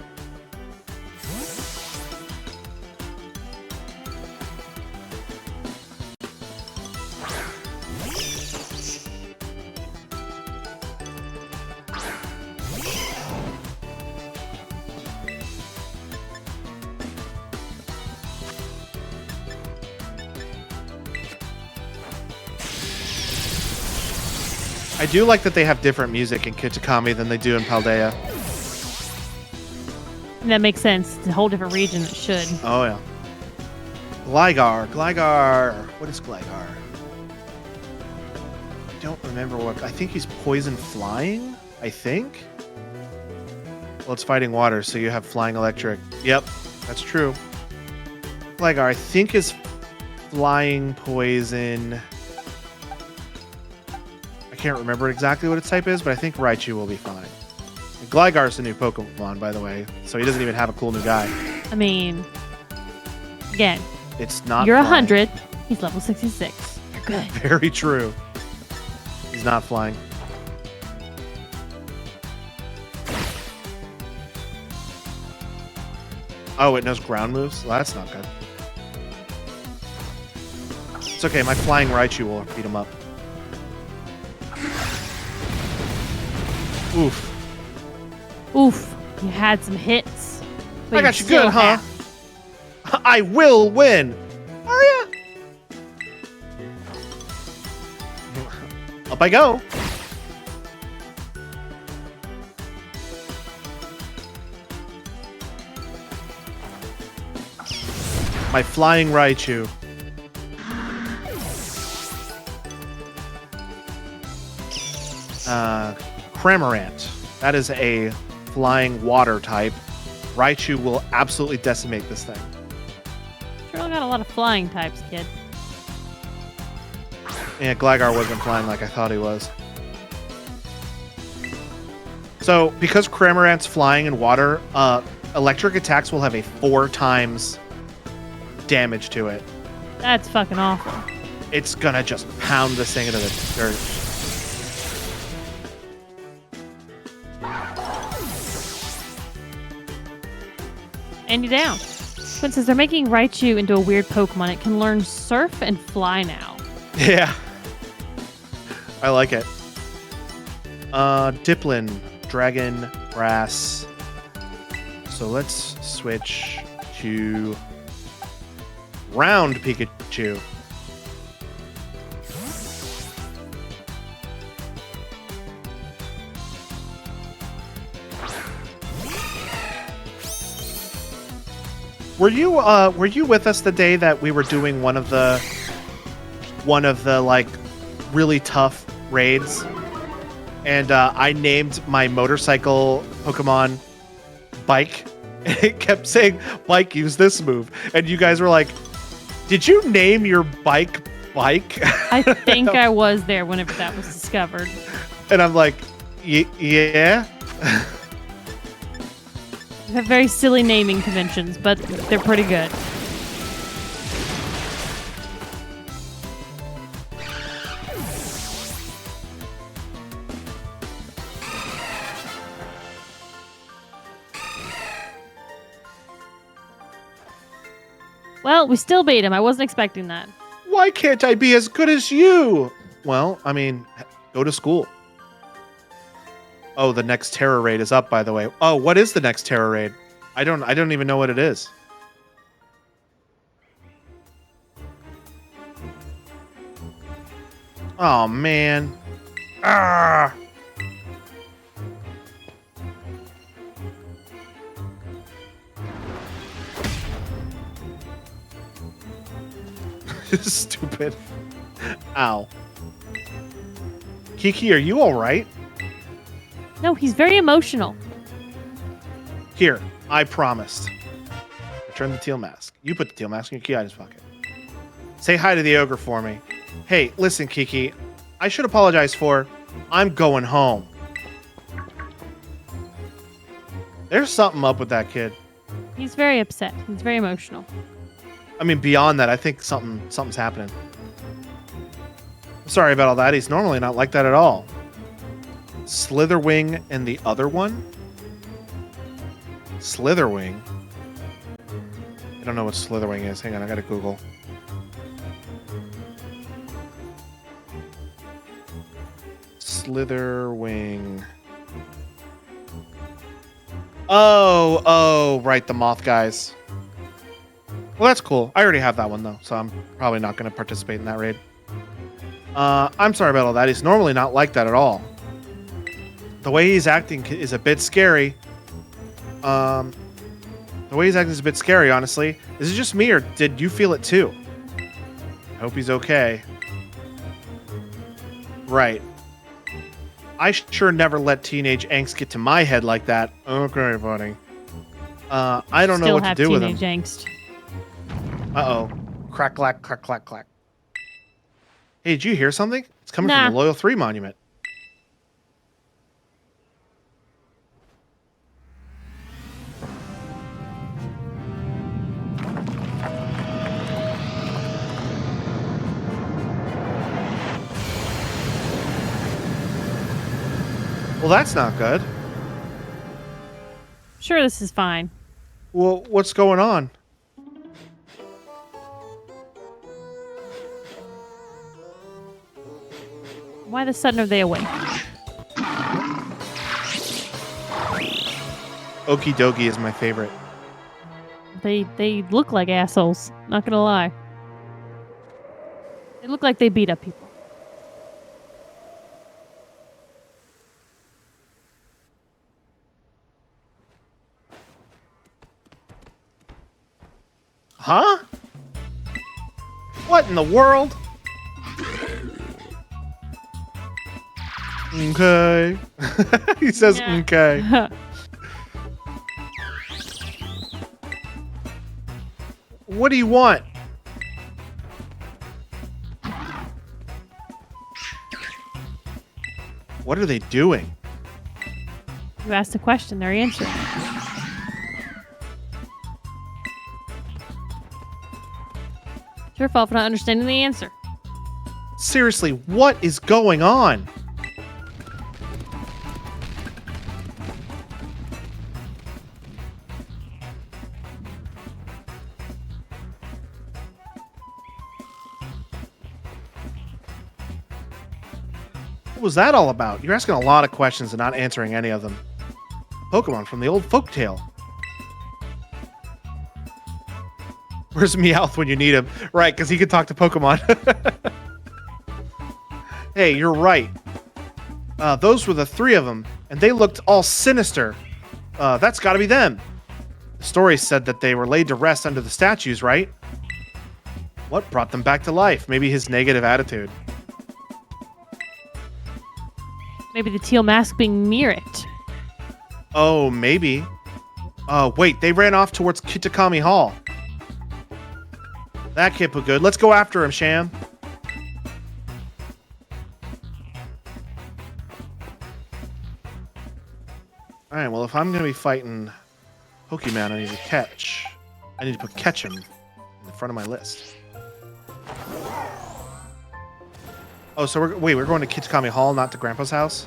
I do like that they have different music in Kitakami than they do in Paldea. And that makes sense. It's a whole different region. It should. Oh, yeah. Gligar. What is Gligar? I don't remember what. I think he's poison flying, I think. Well, it's fighting water, so you have flying electric. Yep, that's true. Gligar, I think, is flying poison. I can't remember exactly what its type is, but I think Raichu will be fine. And Gligar's the new Pokemon, by the way, so he doesn't even have a cool new guy. I mean, again, It's not you're flying. 100. He's level 66. You're good. Very true. He's not flying. Oh, it knows ground moves? Well, that's not good. It's okay, my flying Raichu will beat him up. Oof. Oof. You had some hits. but I got you still good, huh? have- I will win! Are ya? Up I go. My flying Raichu. Cramorant. That is a flying water type. Raichu will absolutely decimate this thing. Sure got a lot of flying types, kid. Yeah, Gligar wasn't flying like I thought he was. So, because Cramorant's flying in water, electric attacks will have a 4 times damage to it. That's fucking awful. It's gonna just pound this thing into the dirt. And you down. Quinn says they're making Raichu into a weird Pokemon. It can learn surf and fly now. Yeah. I like it. Diplin, Dragon, Grass. So let's switch to Round Pikachu. Were you with us the day that we were doing one of the like really tough raids? And I named my motorcycle Pokemon Bike. And it kept saying, Bike, use this move. And you guys were like, did you name your bike Bike? I think I was there whenever that was discovered. And I'm like, yeah. We have very silly naming conventions, but they're pretty good. Well, we still beat him. I wasn't expecting that. Why can't I be as good as you? Well, I mean, go to school. Oh, the next terror raid is up, by the way. Oh, what is the next terror raid? I don't even know what it is. Oh man. Ah. Stupid. Ow. Kiki, are you all right? No, he's very emotional. Here, I promised. Return the teal mask. You put the teal mask in your key item's pocket. Say hi to the ogre for me. Hey, listen, Kiki. I should apologize for... I'm going home. There's something up with that kid. He's very upset. He's very emotional. I mean, beyond that, I think something's happening. Sorry about all that. He's normally not like that at all. Slitherwing and the other one? Slitherwing? I don't know what Slitherwing is. Hang on, I gotta Google. Slitherwing. Oh, right, the moth guys. Well, that's cool. I already have that one, though, so I'm probably not going to participate in that raid. I'm sorry about all that. He's normally not like that at all. The way he's acting is a bit scary. The way he's acting is a bit scary, honestly. Is it just me, or did you feel it too? I hope he's okay. Right. I sure never let teenage angst get to my head like that. Okay, buddy. I don't know what to do with him. Still have teenage angst. Uh-oh. Crack, clack, crack, clack, clack. Hey, did you hear something? It's coming Nah. from the Loyal 3 monument. Well, that's not good. Sure, this is fine. Well, what's going on? Why the sudden are they awake? Okie dokie is my favorite. They look like assholes. Not gonna lie. They look like they beat up people. Huh? What in the world? Okay. He says Yeah. okay. What do you want? What are they doing? You asked a question, they're answering. It's your fault for not understanding the answer. Seriously, what is going on? What was that all about? You're asking a lot of questions and not answering any of them. Pokemon from the old folktale. Where's Meowth when you need him? Right, because he can talk to Pokemon. Hey, you're right. Those were the three of them, and they looked all sinister. That's got to be them. The story said that they were laid to rest under the statues, right? What brought them back to life? Maybe his negative attitude. Maybe the teal mask being near it. Oh, maybe. Wait, they ran off towards Kitakami Hall. That can't look good. Let's go after him, Sham. Alright, well, if I'm going to be fighting Pokemon I need to catch, I need to put Ketchum in the front of my list. Oh, so we're going to Kitakami Hall, not to Grandpa's house?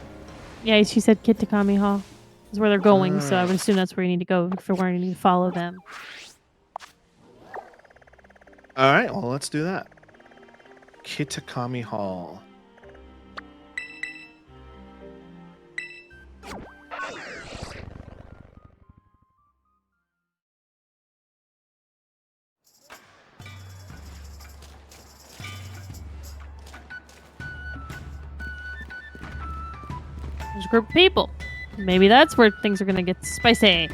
Yeah, she said Kitakami Hall is where they're going, so I would assume that's where you need to go if we're going to follow them. Alright, well, let's do that. Kitakami Hall. There's a group of people. Maybe that's where things are gonna get spicy.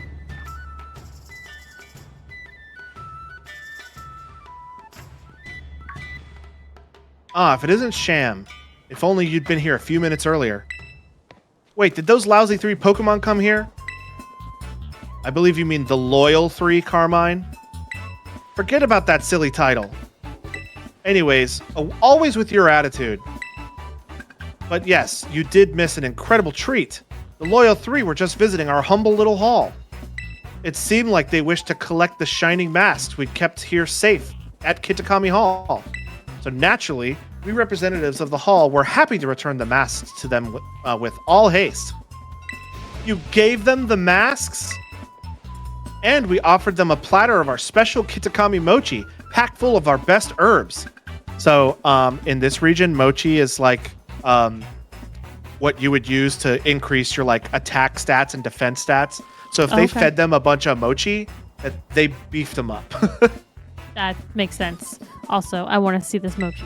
Ah, if it isn't Sham. If only you'd been here a few minutes earlier. Wait, did those lousy 3 Pokemon come here? I believe you mean the loyal 3, Carmine. Forget about that silly title. Anyways, always with your attitude. But yes, you did miss an incredible treat. The loyal 3 were just visiting our humble little hall. It seemed like they wished to collect the shining masks we kept here safe at Kitakami Hall. So naturally, we representatives of the hall were happy to return the masks to them with all haste. You gave them the masks? And we offered them a platter of our special Kitakami mochi, packed full of our best herbs. So, in this region, mochi is like what you would use to increase your like attack stats and defense stats. So if they fed them a bunch of mochi, they beefed them up. That makes sense. Also, I want to see this mochi.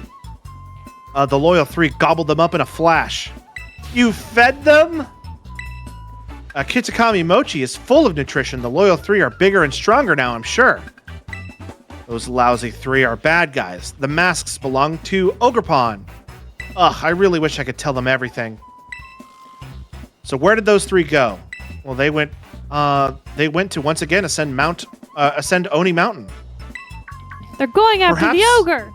The loyal 3 gobbled them up in a flash. You fed them? Kitakami mochi is full of nutrition. The loyal 3 are bigger and stronger now, I'm sure. Those lousy 3 are bad guys. The masks belong to Ogerpon. Ugh, I really wish I could tell them everything. So where did those 3 go? Well, they went to once again ascend Oni Mountain. They're going after the ogre.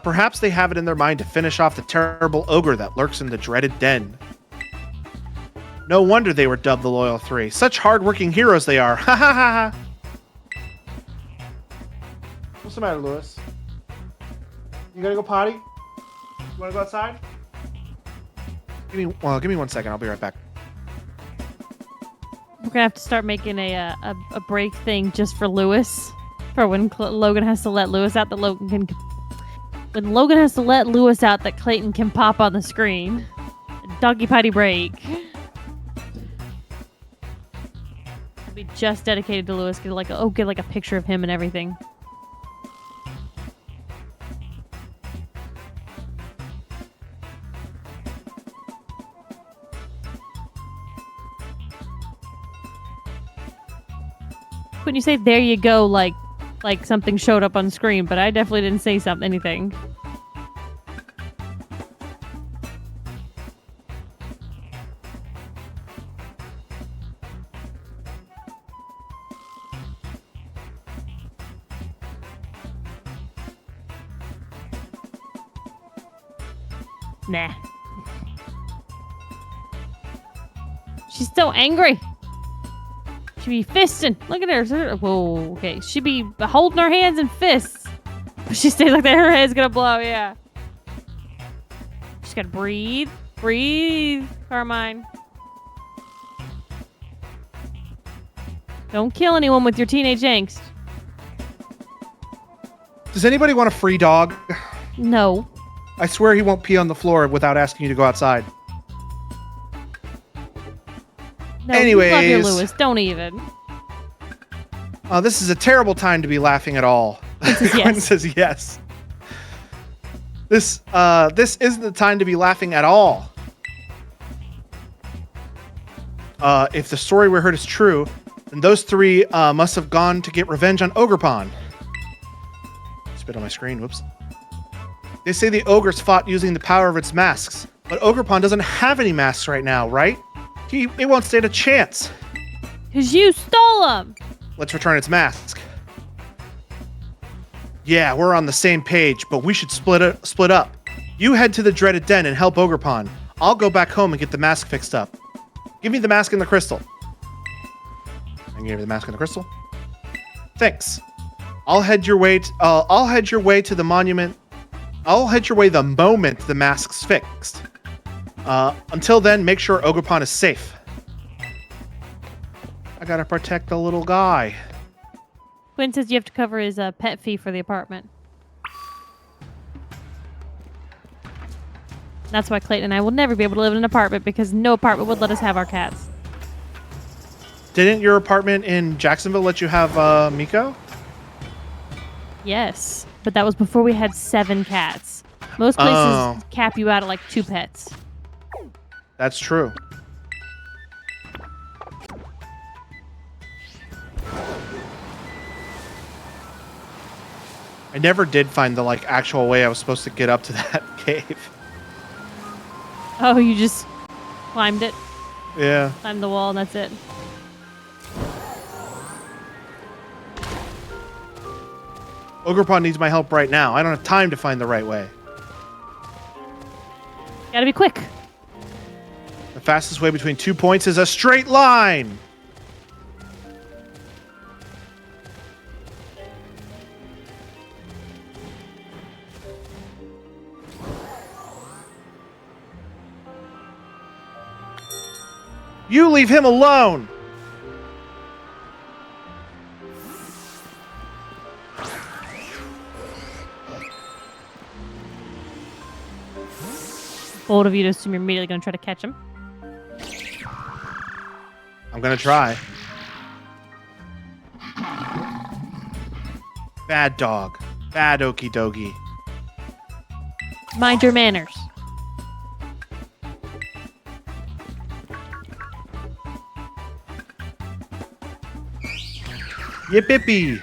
Perhaps they have it in their mind to finish off the terrible ogre that lurks in the dreaded den. No wonder they were dubbed the Loyal 3. Such hard-working heroes they are. Ha ha ha ha. What's the matter, Lewis? You gotta go potty? You wanna go outside? Give me 1 second. I'll be right back. We're gonna have to start making a break thing just for Lewis, for when Logan has to let Lewis out. When Logan has to let Lewis out, that Clayton can pop on the screen. Doggy potty break. It'll be just dedicated to Lewis. Get like a picture of him and everything. When you say "there you go," like something showed up on screen, but I definitely didn't say anything. Nah. She's so angry. She be fisting. Look at her. Whoa, okay. She be holding her hands in fists. But she stays like that. Her head's gonna blow, yeah. She's gotta breathe. Breathe, Carmine. Don't kill anyone with your teenage angst. Does anybody want a free dog? No. I swear he won't pee on the floor without asking you to go outside. No, anyways, you love your Lewis. Don't even. This is a terrible time to be laughing at all. Quentin says yes. This isn't the time to be laughing at all. If the story we heard is true, then those 3 must have gone to get revenge on Ogerpon. Spit on my screen. Whoops. They say the ogres fought using the power of its masks, but Ogerpon doesn't have any masks right now, right? It won't stand a chance. Cause you stole them. Let's return its mask. Yeah, we're on the same page, but we should split up. You head to the dreaded den and help Ogerpon. I'll go back home and get the mask fixed up. Give me the mask and the crystal. I can give you the mask and the crystal. Thanks. I'll head your way to the monument. I'll head your way the moment the mask's fixed. Until then, make sure Ogerpon is safe. I gotta protect the little guy. Quinn says you have to cover his pet fee for the apartment. That's why Clayton and I will never be able to live in an apartment because no apartment would let us have our cats. Didn't your apartment in Jacksonville let you have Miko? Yes, but that was before we had 7 cats. Most places cap you out at like 2 pets. That's true. I never did find the actual way I was supposed to get up to that cave. Oh, you just climbed it? Yeah. Climbed the wall and that's it? Ogrepon needs my help right now. I don't have time to find the right way. Gotta be quick. The fastest way between 2 points is a straight line. You leave him alone. Bold of you to assume you're immediately going to try to catch him. I'm gonna try. Bad dog. Bad okie dokie. Mind your manners. Yippee!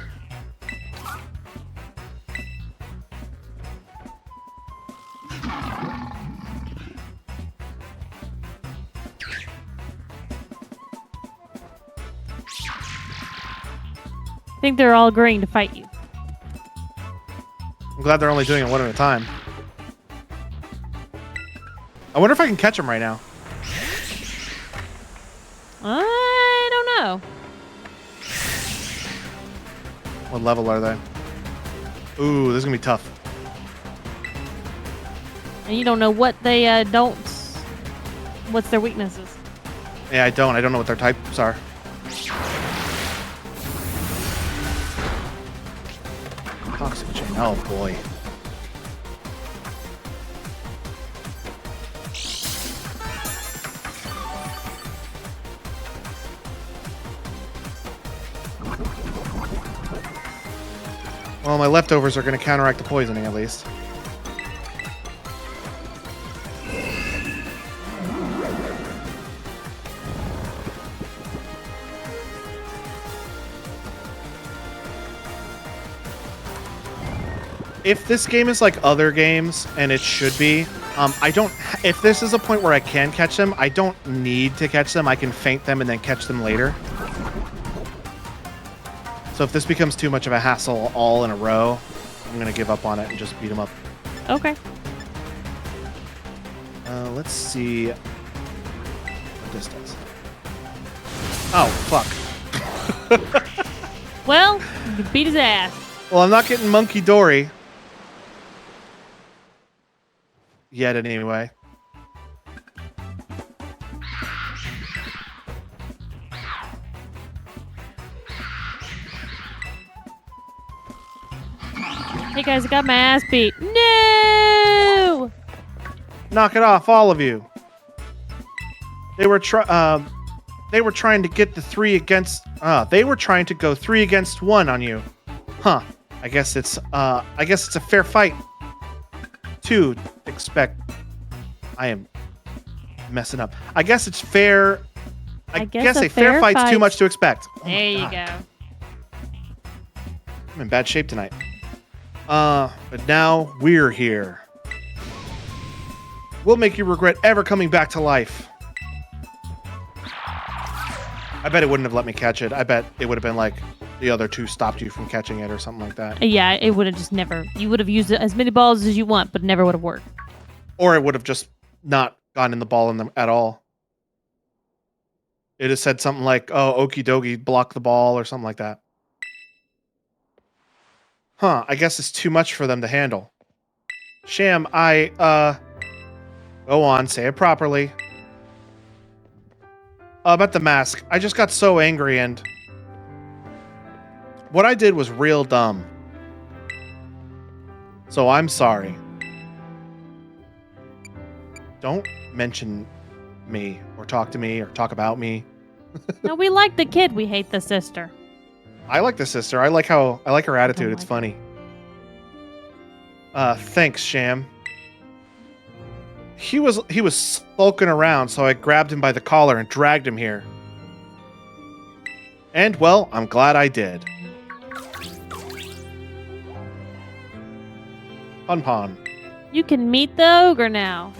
I think they're all agreeing to fight you. I'm glad they're only doing it one at a time. I wonder if I can catch him right now. I don't know. What level are they? Ooh, this is gonna be tough. And you don't know what they don't. What's their weaknesses? Yeah, I don't. I don't know what their types are. Toxic chain. Oh boy. Well, my leftovers are going to counteract the poisoning at least. If this game is like other games, and it should be, I don't. If this is a point where I can catch them, I don't need to catch them. I can feint them and then catch them later. So if this becomes too much of a hassle all in a row, I'm gonna give up on it and just beat them up. Okay. Let's see what this does. Oh fuck! Well, you beat his ass. Well, I'm not getting Monkey Dory. Yet, anyway. Hey guys, I got my ass beat. No! Knock it off, all of you. They were trying to get the 3 against. They were trying to go 3 against 1 on you. Huh. I guess it's a fair fight. To expect. I am messing up. I guess it's fair. I guess a fair fight's too much to expect. Oh there you go. I'm in bad shape tonight. But now we're here. We'll make you regret ever coming back to life. I bet it wouldn't have let me catch it. I bet it would have been like the other 2 stopped you from catching it or something like that. Yeah, it would have just never. You would have used as many balls as you want, but it never would have worked. Or it would have just not gotten in the ball in them at all. It has said something like, "Oh, okie dokie, block the ball" or something like that. Huh, I guess it's too much for them to handle. Sham, go on, say it properly. About the mask, I just got so angry and... What I did was real dumb. So I'm sorry. Don't mention me, or talk to me, or talk about me. No, we like the kid, we hate the sister. I like the sister. I like her attitude. It's funny. Thanks, Sham. He was sulking around, so I grabbed him by the collar and dragged him here. And, well, I'm glad I did. Pun Pon. You can meet the ogre now.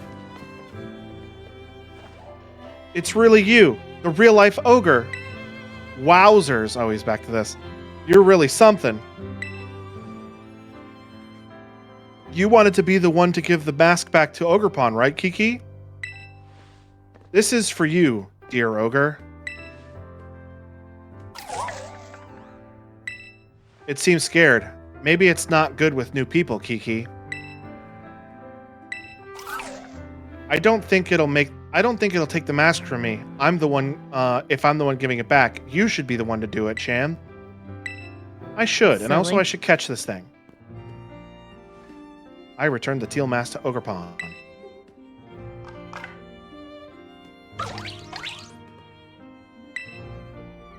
It's really you, the real-life ogre. Wowzers. Oh, he's back to this. You're really something. You wanted to be the one to give the mask back to Ogrepon, right, Kiki? This is for you, dear ogre. It seems scared. Maybe it's not good with new people, Kiki. I don't think it'll take the mask from me. I'm the one, if I'm the one giving it back, you should be the one to do it, Sham. I should, and also I should catch this thing. I returned the teal mask to Ogrepon.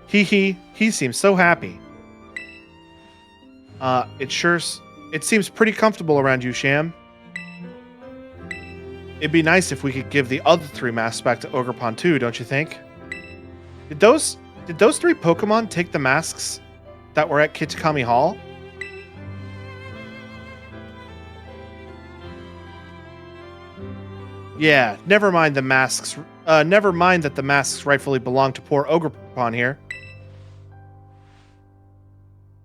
He seems so happy. It seems pretty comfortable around you, Sham. It'd be nice if we could give the other 3 masks back to Ogrepon too, don't you think? Did those 3 Pokemon take the masks that were at Kitakami Hall? Yeah, never mind the masks. Never mind that the masks rightfully belong to poor Ogrepon here.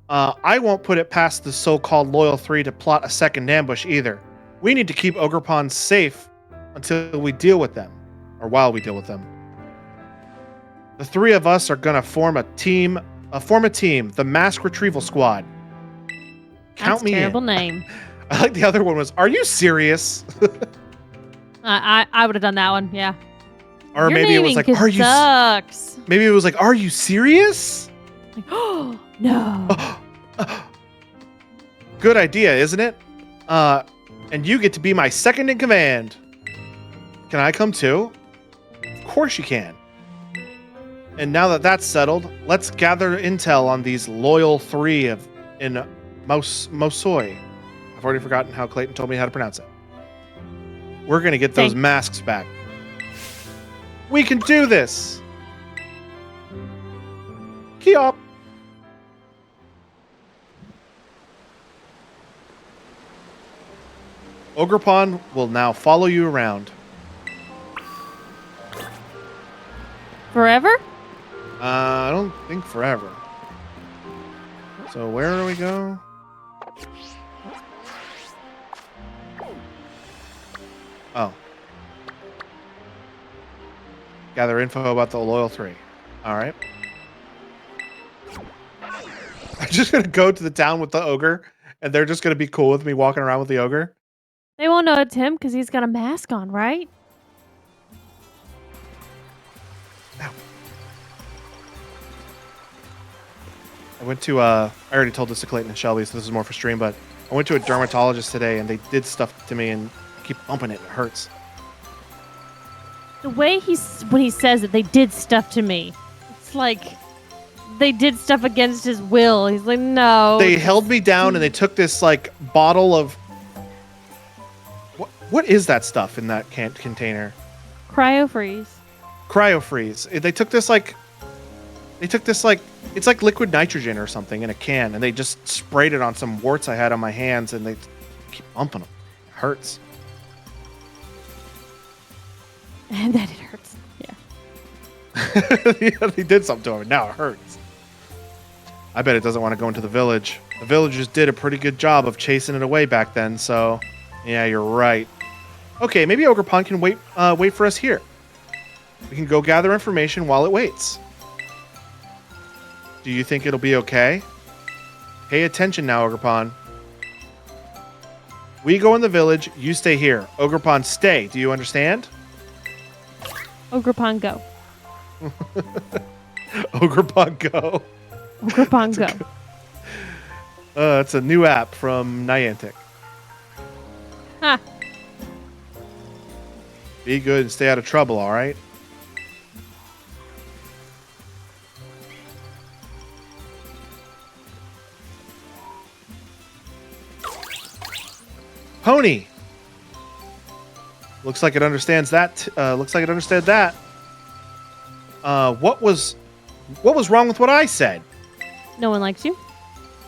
I won't put it past the so-called Loyal 3 to plot a second ambush either. We need to keep Ogrepon safe until we deal with them, or while we deal with them. The 3 of us are gonna form a team, the Mask Retrieval Squad. Count me in. Terrible name. I like the other one was, are you serious? I would have done that one, yeah. Or Your maybe it was like, are you sucks. Maybe it was like, are you serious? Like, oh no. Good idea, isn't it? And you get to be my second in command. Can I come too? Of course you can. And now that that's settled, let's gather intel on these loyal 3 in Mosoi. I've already forgotten how Clayton told me how to pronounce it. We're going to get those masks back. We can do this! Keop! Ogrepon will now follow you around. Forever? I don't think forever. So where do we go? Oh. Gather info about the Loyal 3. Alright. I'm just going to go to the town with the ogre, and they're just going to be cool with me walking around with the ogre. They won't know it's him because he's got a mask on, right? Ow. I went to, I already told this to Clayton and Shelby, so this is more for stream, but I went to a dermatologist today, and they did stuff to me, and I keep bumping it, and it hurts. The way when he says that they did stuff to me, it's like they did stuff against his will. He's like, no. They held me down, and they took this, like, bottle of... What is that stuff in that container? Cryo-freeze. Cryo-freeze. They took this, like... It's like liquid nitrogen or something in a can, and they just sprayed it on some warts I had on my hands, and they keep bumping them. It hurts. And that it hurts. Yeah. Yeah, they did something to him, and now it hurts. I bet it doesn't want to go into the village. The villagers did a pretty good job of chasing it away back then, so... Yeah, you're right. Okay, maybe Ogrepon can wait for us here. We can go gather information while it waits. Do you think it'll be okay? Pay attention now, Ogrepon. We go in the village, you stay here. Ogrepon, stay. Do you understand? Ogrepon, go. Ogrepon, go. Ogrepon, go. It's a new app from Niantic. Ha. Be good and stay out of trouble, all right? Pony! Looks like it understands that. Looks like it understood that. What was wrong with what I said? No one likes you.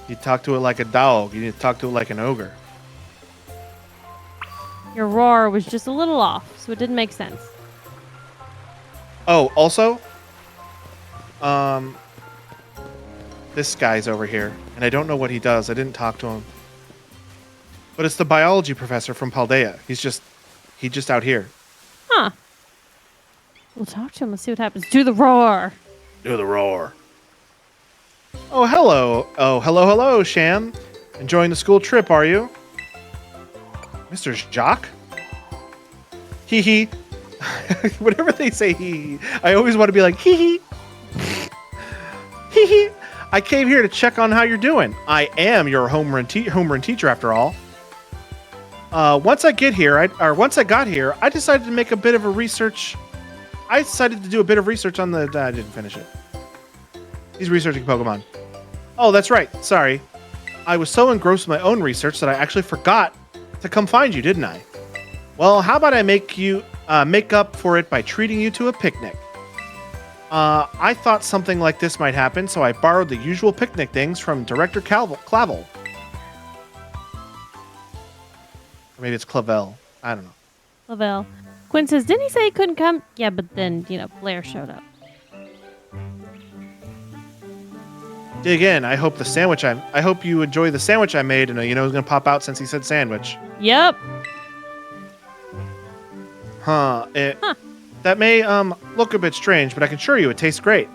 You talk to it like a dog. You need to talk to it like an ogre. Your roar was just a little off, so it didn't make sense. Oh, also, this guy's over here, and I don't know what he does. I didn't talk to him. But it's the biology professor from Paldea. He's just out here. Huh. We'll talk to him. Let's see what happens. Do the roar. Do the roar. Oh, hello. Oh, hello, Sham. Enjoying the school trip, are you? Mr. Jacques? Hee hee. Whenever they say hee hee, I always want to be like, hee hee. Hee hee. I came here to check on how you're doing. I am your homeroom teacher, after all. Once I got here, I decided to make a bit of a research. I decided to do a bit of research on the. I didn't finish it. He's researching Pokemon. Oh, that's right. Sorry. I was so engrossed with my own research that I actually forgot to come find you, didn't I? Well, how about I make up for it by treating you to a picnic? I thought something like this might happen, so I borrowed the usual picnic things from Director Clavel. Or maybe it's Clavel. I don't know. Lavelle. Quinn says, didn't he say he couldn't come? Yeah, but then, Blair showed up. Dig in. I hope you enjoy the sandwich I made, and it's gonna pop out since he said sandwich. Yep. Huh. That may look a bit strange, but I can assure you it tastes great.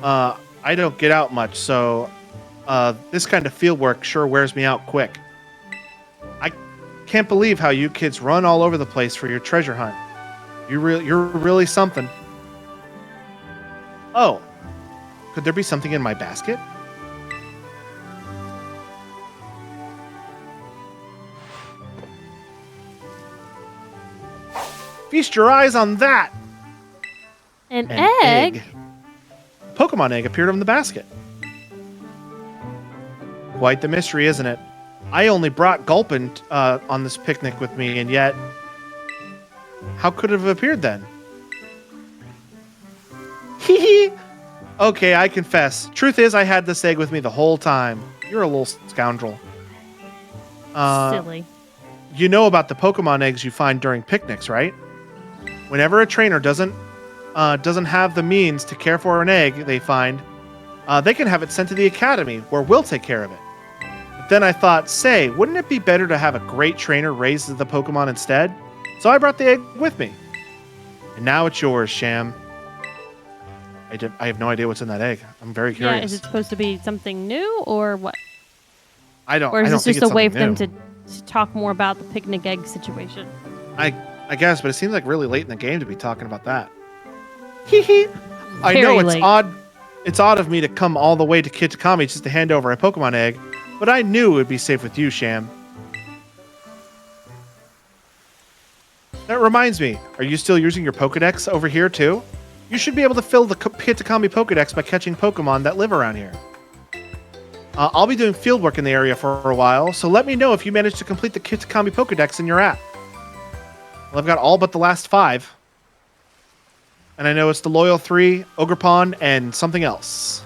I don't get out much, so this kind of field work sure wears me out quick. I can't believe how you kids run all over the place for your treasure hunt. You're really something. Oh, could there be something in my basket? Feast your eyes on that! An An egg? Pokemon egg appeared on the basket. Quite the mystery, isn't it? I only brought Gulpin on this picnic with me, and yet... How could it have appeared then? Hee hee! Okay, I confess. Truth is, I had this egg with me the whole time. You're a little scoundrel. Silly. You know about the Pokemon eggs you find during picnics, right? Whenever a trainer doesn't have the means to care for an egg they find, they can have it sent to the academy, where we'll take care of it. But then I thought, say, wouldn't it be better to have a great trainer raise the Pokemon instead? So I brought the egg with me. And now it's yours, Sham. I have no idea what's in that egg. I'm very curious. Yeah, is it supposed to be something new or what? I don't. Or is I don't this think just it's a way for something them new. to talk more about the picnic egg situation? I guess, but it seems like really late in the game to be talking about that. Hee hee. I know Very it's late. odd. It's odd of me to come all the way to Kitakami just to hand over a Pokemon egg, but I knew it would be safe with you, Sham. That reminds me, are you still using your Pokedex over here too? You should be able to fill the Kitakami Pokedex by catching Pokemon that live around here. I'll be doing fieldwork in the area for a while, so let me know if you manage to complete the Kitakami Pokedex in your app. Well, I've got all but the last 5. And I know it's the Loyal 3, Ogerpon, and something else.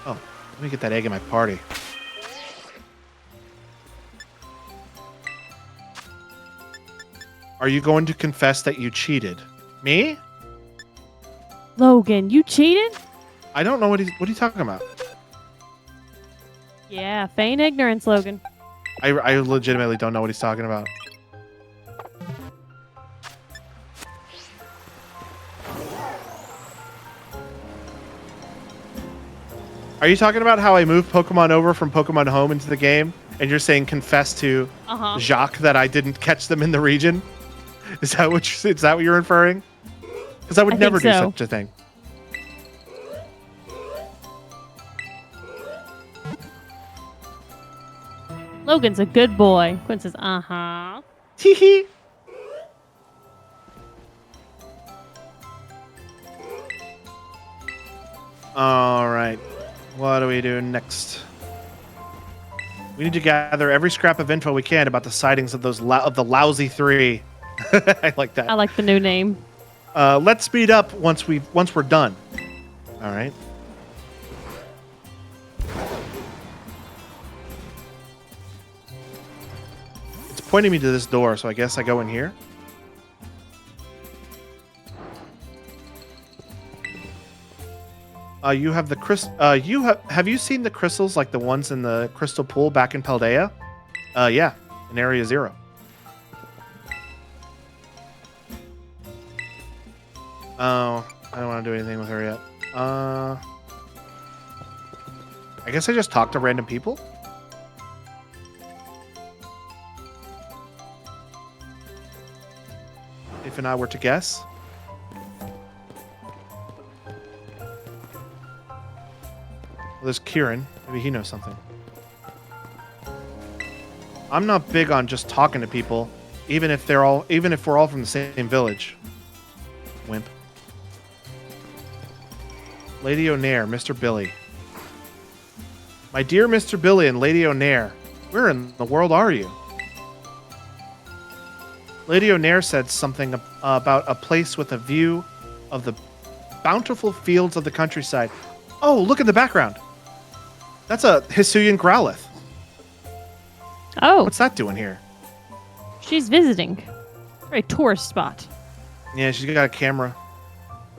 Oh, let me get that egg in my party. Are you going to confess that you cheated? Me? Logan, you cheated? I don't know what are you talking about? Yeah, feign ignorance, Logan. I legitimately don't know what he's talking about. Are you talking about how I moved Pokemon over from Pokemon Home into the game, and you're saying confess to Jacques that I didn't catch them in the region? Is that what you're inferring? Because I would never do such a thing. Logan's a good boy. Quinn says, uh-huh. Hee hee. All right. What do we do next? We need to gather every scrap of info we can about the sightings of those of the lousy three. I like that. I like the new name. Let's speed up once we're done. All right. It's pointing me to this door, so I guess I go in here. You have the have you seen the crystals like the ones in the crystal pool back in Paldea? Yeah, in Area 0. Oh, I don't want to do anything with her yet. I guess I just talk to random people. If and I were to guess. Well, there's Kieran. Maybe he knows something. I'm not big on just talking to people, even if we're all from the same village. Wimp. Lady O'Nair, Mr. Billy. My dear Mr. Billy and Lady O'Nair, where in the world are you? Lady O'Nair said something about a place with a view of the bountiful fields of the countryside. Oh, look in the background. That's a Hisuian Growlithe. Oh. What's that doing here? She's visiting. Very tourist spot. Yeah, she's got a camera.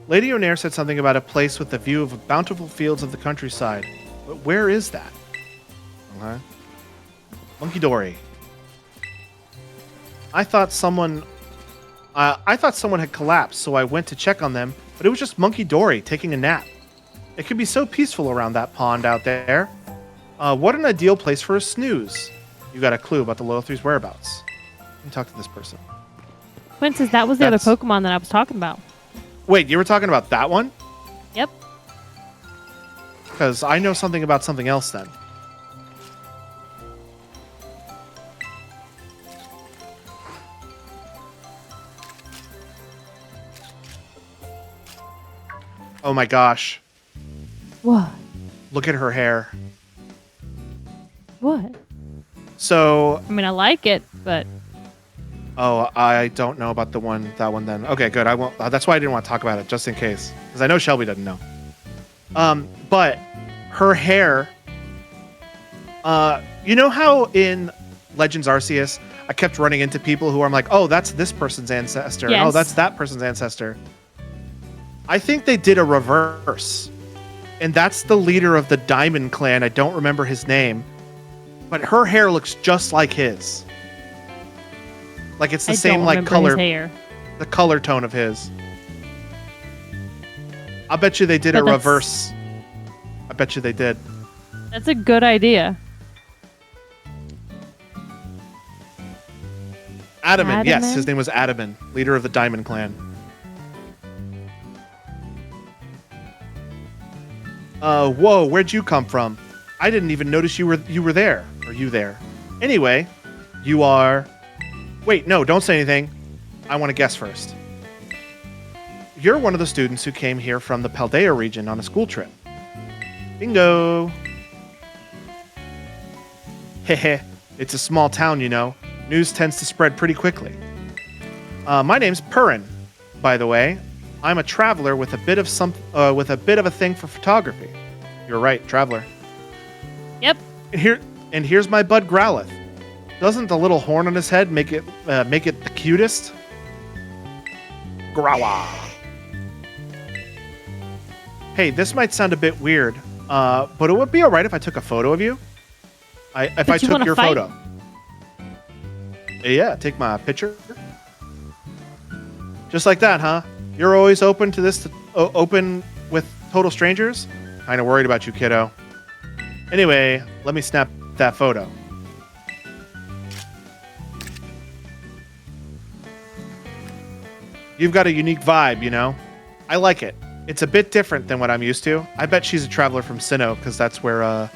Lady O'Nair said something about a place with a view of bountiful fields of the countryside. But where is that? Okay. Monkey Dory. I thought someone had collapsed, so I went to check on them, but it was just Monkey Dory taking a nap. It can be so peaceful around that pond out there. What an ideal place for a snooze. You got a clue about the Loyal Three's whereabouts. Let me talk to this person. Quinn says that was the other Pokemon that I was talking about. Wait, you were talking about that one? Yep. Because I know something about something else then. Oh my gosh. What? Look at her hair. What? So... I mean, I like it, but... Oh, I don't know about that one then. Okay, good. I won't. That's why I didn't want to talk about it, just in case, because I know Shelby doesn't know. But her hair. You know how in Legends Arceus, I kept running into people who I'm like, oh, that's this person's ancestor. Yes. Oh, that's that person's ancestor. I think they did a reverse, and that's the leader of the Diamond Clan. I don't remember his name, but her hair looks just like his. Like it's the same like color, hair. The color tone of his. I bet you they did a reverse. I bet you they did. That's a good idea. Adaman, yes, his name was Adaman, leader of the Diamond Clan. Whoa, where'd you come from? I didn't even notice you were there. Are you there? Anyway, you are... Wait, no, don't say anything. I want to guess first. You're one of the students who came here from the Paldea region on a school trip. Bingo! Hehe, it's a small town, you know. News tends to spread pretty quickly. My name's Purin, by the way. I'm a traveler with a bit of a thing for photography. You're right, traveler. Yep. And here's my bud Growlithe. Doesn't the little horn on his head make it the cutest? Growl. Hey, this might sound a bit weird, but it would be all right if I took a photo of you. If I took your photo. Yeah, take my picture. Just like that, huh? You're always open to this, open with total strangers? Kinda worried about you, kiddo. Anyway, let me snap that photo. You've got a unique vibe, you know? I like it. It's a bit different than what I'm used to. I bet she's a traveler from Sinnoh, because that's where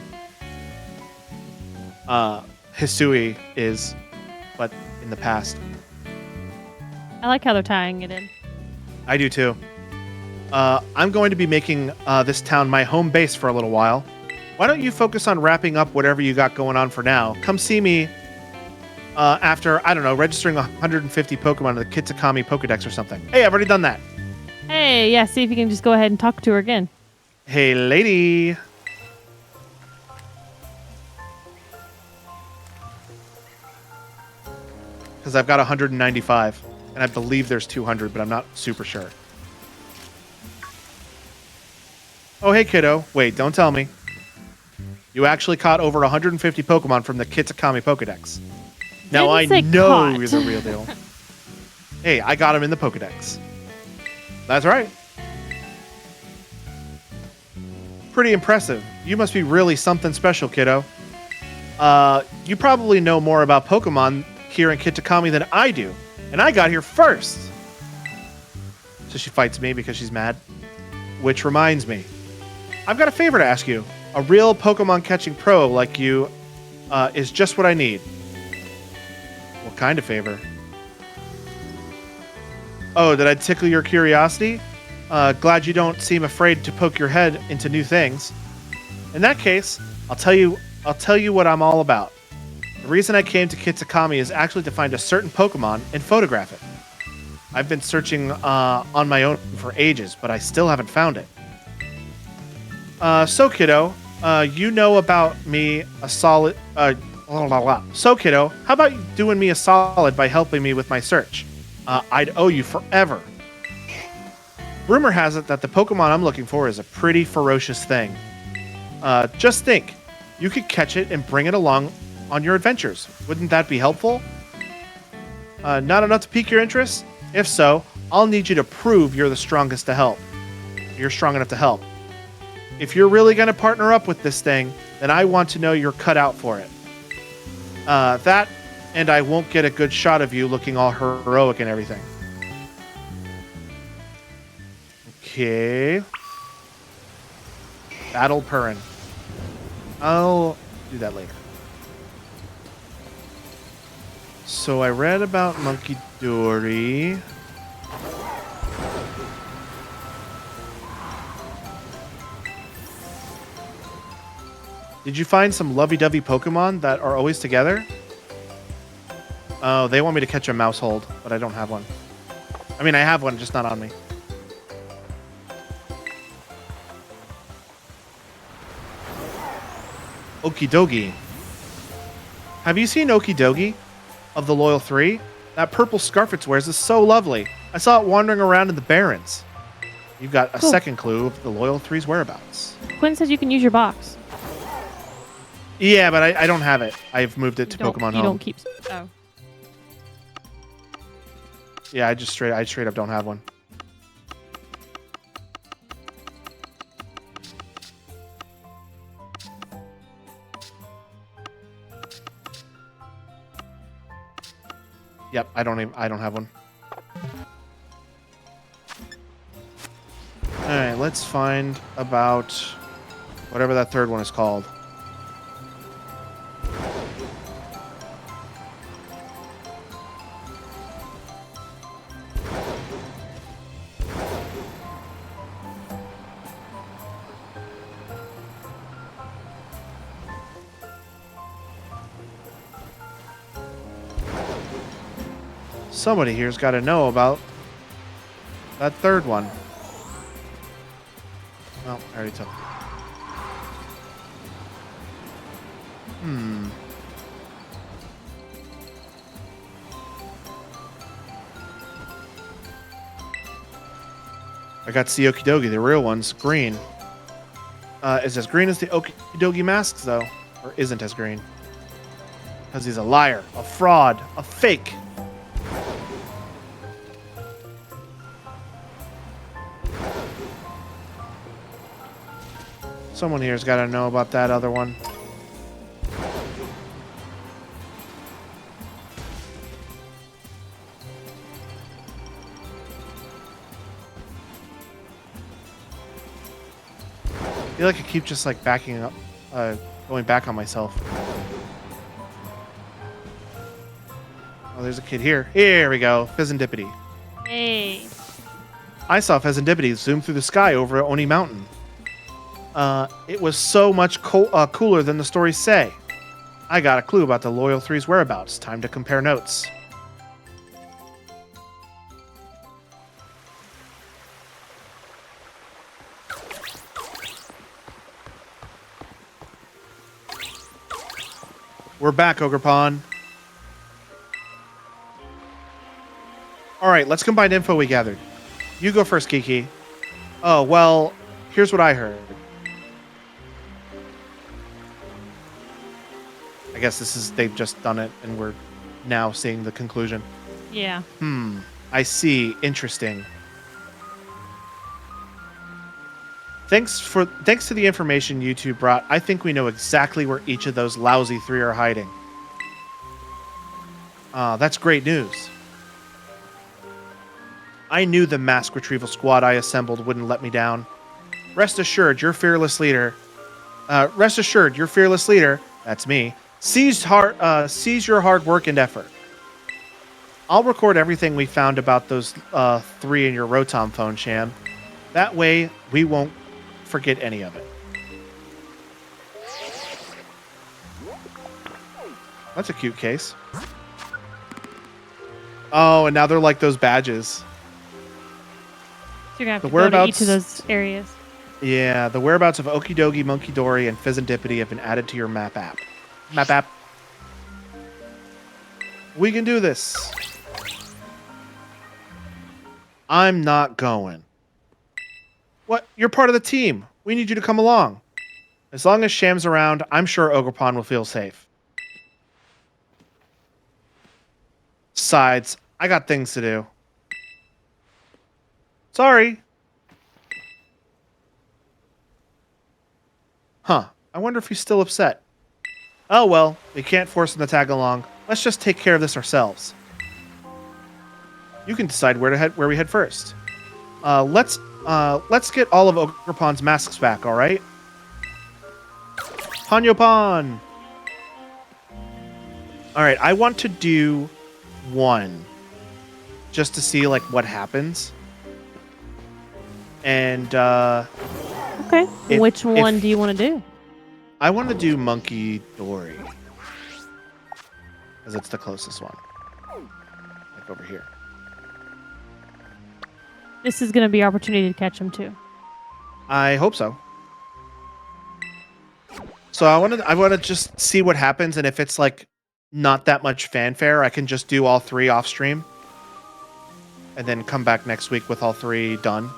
Hisui is, but in the past. I like how they're tying it in. I do too. I'm going to be making this town my home base for a little while. why don't you focus on wrapping up whatever you got going on for now? Come see me after, I don't know, registering 150 Pokemon in the Kitsukami Pokedex or something. Hey, I've already done that. Hey, yeah, see if you can just go ahead and talk to her again. Hey, lady. Because I've got 195, and I believe there's 200, but I'm not super sure. Oh, hey, kiddo. Wait, don't tell me. You actually caught over 150 Pokemon from the Kitsukami Pokedex. Now I know caught. you're the real deal. Hey, I got him in the Pokedex. That's right. Pretty impressive. You must be really something special, kiddo. You probably know more about Pokemon here in Kitakami than I do, and I got here first. So she fights me because she's mad. Which reminds me, I've got a favor to ask you. A real Pokemon catching pro like you is just what I need. What kind of favor? Oh, did I tickle your curiosity? Glad you don't seem afraid to poke your head into new things. In that case, I'll tell you what I'm all about. The reason I came to Kitsukami is actually to find a certain Pokemon and photograph it. I've been searching on my own for ages, but I still haven't found it. So kiddo, you know about me a solid... So kiddo, how about you doing me a solid by helping me with my search? I'd owe you forever. Rumor has it that the Pokemon I'm looking for is a pretty ferocious thing. Just think, you could catch it and bring it along on your adventures. Wouldn't that be helpful? Not enough to pique your interest? If so, I'll need you to prove you're the strongest to help. You're strong enough to help. If you're really going to partner up with this thing, then I want to know you're cut out for it. That, and I won't get a good shot of you looking all heroic and everything. Okay. Battle Purrin. I'll do that later. So I read about Monkey Dory. Did you find some lovey-dovey Pokemon that are always together? Oh, they want me to catch a Mousehold, but I don't have one. I mean, I have one, just not on me. Okidogi. Have you seen Okidogi of the Loyal 3? That purple scarf it wears is so lovely. I saw it wandering around in the Barrens. You've got a second clue of the Loyal 3's whereabouts. Quinn says you can use your box. Yeah, but I don't have it. I've moved it to Pokemon Home. You don't keep... Oh. Yeah, I straight up don't have one. Yep, I don't have one. All right, let's find about whatever that third one is called. Somebody here's got to know about that third one. Oh, I already took it. I got the Okidogi, the real one's green. Is as green as the Okidogi masks, though, or isn't as green. Because he's a liar, a fraud, a fake. Someone here's got to know about that other one. I feel like I keep just like backing up, going back on myself. Oh, there's a kid here. Here we go. Pheasantipity. Hey. I saw Pheasantipity zoom through the sky over Oni Mountain. It was so much cooler than the stories say. I got a clue about the Loyal Three's whereabouts. Time to compare notes. We're back, Ogrepon. Alright, let's combine info we gathered. You go first, Kiki. Oh, well, here's what I heard. I guess they've just done it, and we're now seeing the conclusion. Yeah. I see. Interesting. Thanks to the information you two brought, I think we know exactly where each of those lousy three are hiding. That's great news. I knew the mask retrieval squad I assembled wouldn't let me down. Rest assured, your fearless leader, that's me, sees your hard work and effort. I'll record everything we found about those three in your Rotom phone, Sham. That way, we won't forget any of it. That's a cute case. Oh, and now they're like those badges. So you're gonna have to go to each of those areas. Yeah, the whereabouts of Okidogi, Monkey Dory, and Fizzendipity have been added to your map app. We can do this. I'm not going. What? You're part of the team. We need you to come along. As long as Sham's around, I'm sure Ogrepon will feel safe. Besides, I got things to do. Sorry. Huh. I wonder if he's still upset. Oh well, we can't force him to tag along. Let's just take care of this ourselves. You can decide where we head first. Let's get all of Ogrepon's masks back, all right? Ponyopan! All right, I want to do one just to see like what happens. And okay, which one do you want to do? I want to do Monkey Dory because it's the closest one, like over here. This is going to be your opportunity to catch him too. I hope so. So I want to just see what happens, and if it's like not that much fanfare, I can just do all three off stream, and then come back next week with all three done.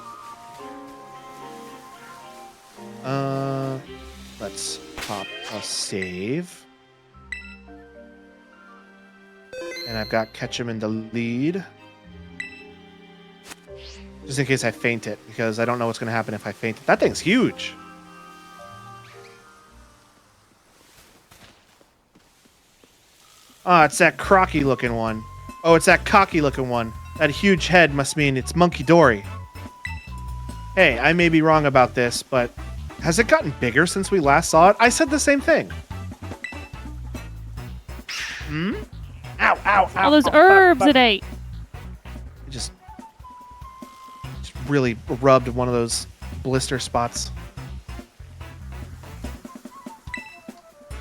Let's pop a save, and I've got Ketchum in the lead. Just in case I faint it, because I don't know what's going to happen if I faint it. That thing's huge. Ah, it's that crocky-looking one. Oh, it's that cocky-looking one. That huge head must mean it's Monkey Dory. Hey, I may be wrong about this, but has it gotten bigger since we last saw it? I said the same thing. Ow, ow, ow. All those herbs it ate. Just really rubbed one of those blister spots.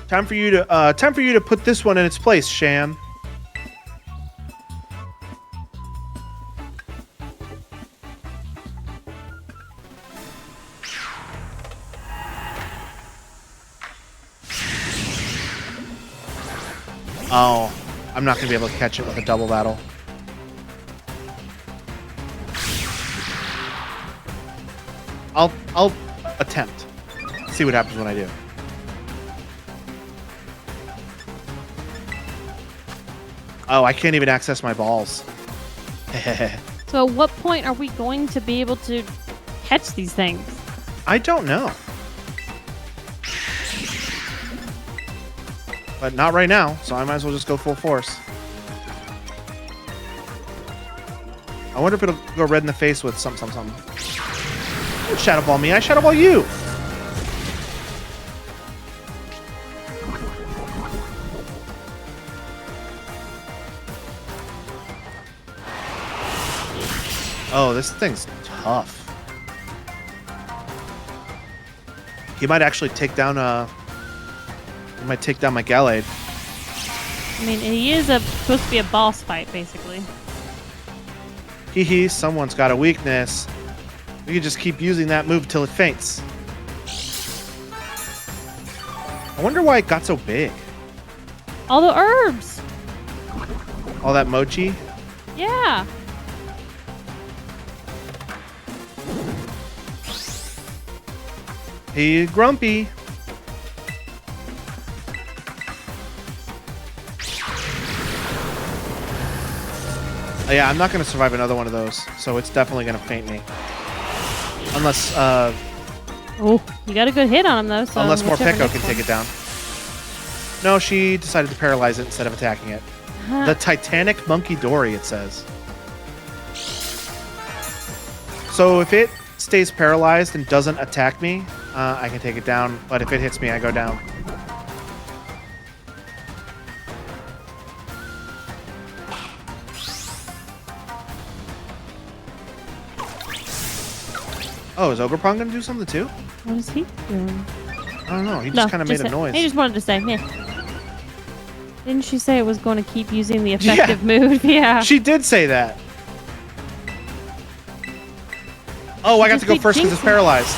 Time for you to put this one in its place, Sham. Oh, I'm not gonna be able to catch it with a double battle. I'll attempt. See what happens when I do. Oh, I can't even access my balls. So at what point are we going to be able to catch these things? I don't know. But not right now, so I might as well just go full force. I wonder if it'll go red in the face with something. Don't Shadow Ball me, I Shadow Ball you! Oh, this thing's tough. he might actually take down he might take down my Gallade. I mean, he is supposed to be a boss fight, basically. Hee, someone's got a weakness. We can just keep using that move till it faints. I wonder why it got so big. All the herbs. All that mochi. Yeah. Hey, Grumpy. Oh, yeah, I'm not going to survive another one of those, so it's definitely going to faint me. Unless, Oh, you got a good hit on him, though. So unless whichever Morpeko can next take it down. No, she decided to paralyze it instead of attacking it. one. The Titanic Monkey Dory, it says. So if it stays paralyzed and doesn't attack me, I can take it down. But if it hits me, I go down. Oh, is Ogerpon going to do something too? What is he doing? I don't know. He just kind of made a noise. He just wanted to say, meh. Didn't she say it was going to keep using the effective move? Yeah. She did say that. Oh, I got to go first because it's paralyzed.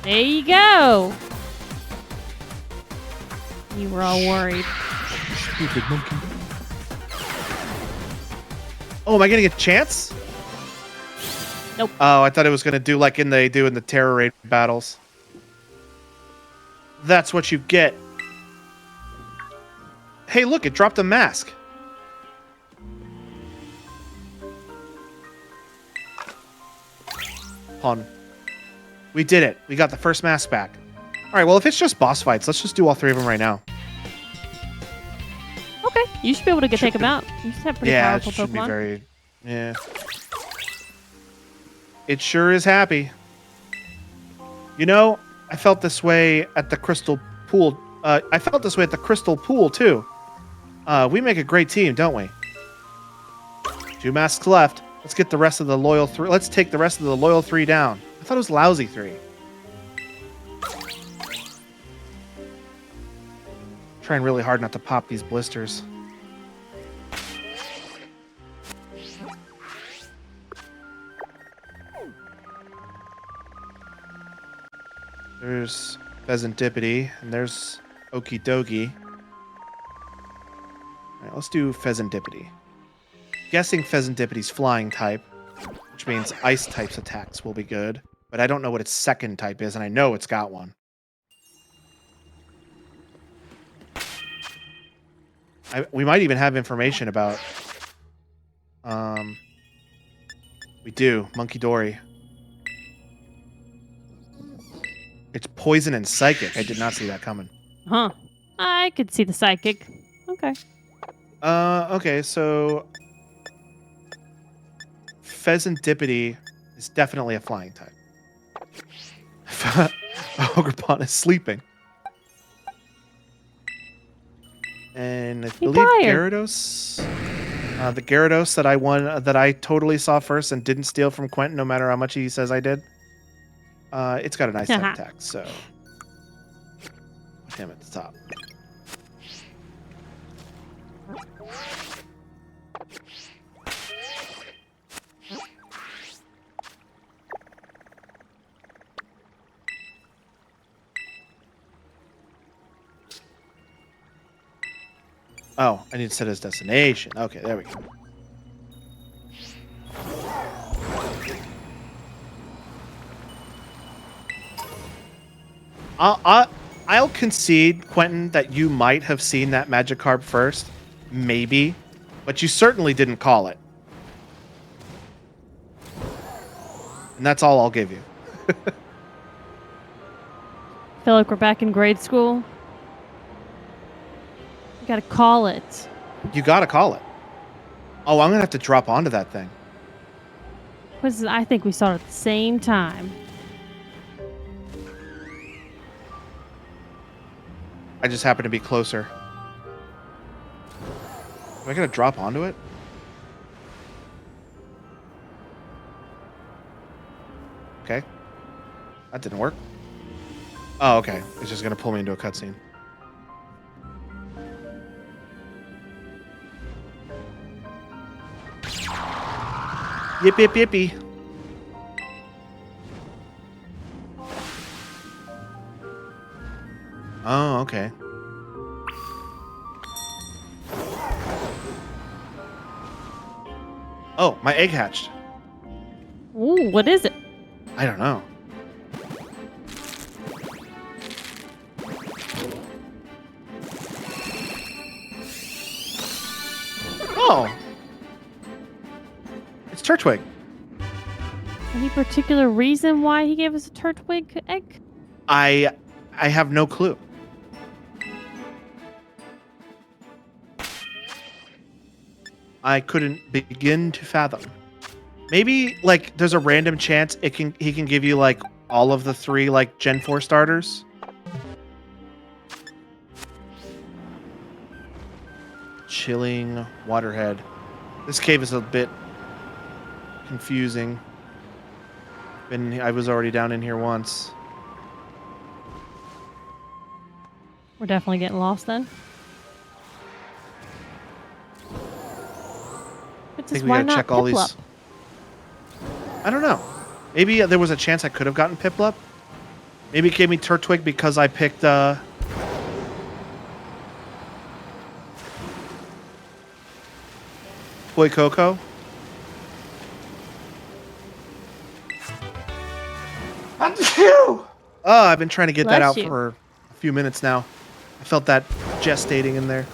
There you go. You were all worried. Stupid monkey. Oh, am I getting a chance? Nope. Oh, I thought it was going to do like they do in the Terror Raid battles. That's what you get. Hey, look, it dropped a mask. Hold on. We did it. We got the first mask back. All right, well, if it's just boss fights, let's just do all three of them right now. Okay. You should be able to take him out. You just have pretty powerful it should be Pokemon. very... Yeah. It sure is happy. You know, I felt this way at the Crystal Pool. I felt this way at the Crystal Pool, too. We make a great team, don't we? 2 masks left. Let's get the rest of the loyal 3. Let's take the rest of the loyal 3 down. I thought it was lousy 3. Trying really hard not to pop these blisters. There's Pheasantipity, and there's Okie Dokie. Alright, let's do Pheasantipity. Guessing Pheasantipity's flying type, which means ice type's attacks will be good. But I don't know what its second type is, and I know it's got one. We might even have information about... we do. Monkey Dory. It's poison and psychic. I did not see that coming. Huh. I could see the psychic. Okay. Okay, so... Pheasantipity is definitely a flying type. Ogerpon is sleeping. And I believe Gyarados... the Gyarados that I won, that I totally saw first and didn't steal from Quentin, no matter how much he says I did. It's got a nice type attack, so put him at the top. Oh, I need to set his destination. Okay, there we go. I'll concede, Quentin, that you might have seen that Magikarp first. Maybe. But you certainly didn't call it. And that's all I'll give you. Feel like we're back in grade school. You gotta call it. You gotta call it. Oh, I'm gonna have to drop onto that thing. I think we saw it at the same time. I just happen to be closer. Am I gonna drop onto it? Okay. That didn't work. Oh, okay. It's just gonna pull me into a cutscene. Yip yip yippee. Oh, okay. Oh, my egg hatched. Ooh, what is it? I don't know. Oh. It's Turtwig. Any particular reason why he gave us a Turtwig egg? I have no clue. I couldn't begin to fathom. Maybe like there's a random chance he can give you like all of the 3 like Gen 4 starters. Chilling Waterhead. This cave is a bit confusing. I was already down in here once. We're definitely getting lost then. I think we gotta check all these. I don't know. Maybe there was a chance I could have gotten Piplup. Maybe it gave me Turtwig because I picked Boy Coco. Oh, I've been trying to get that out for a few minutes now. I felt that gestating in there.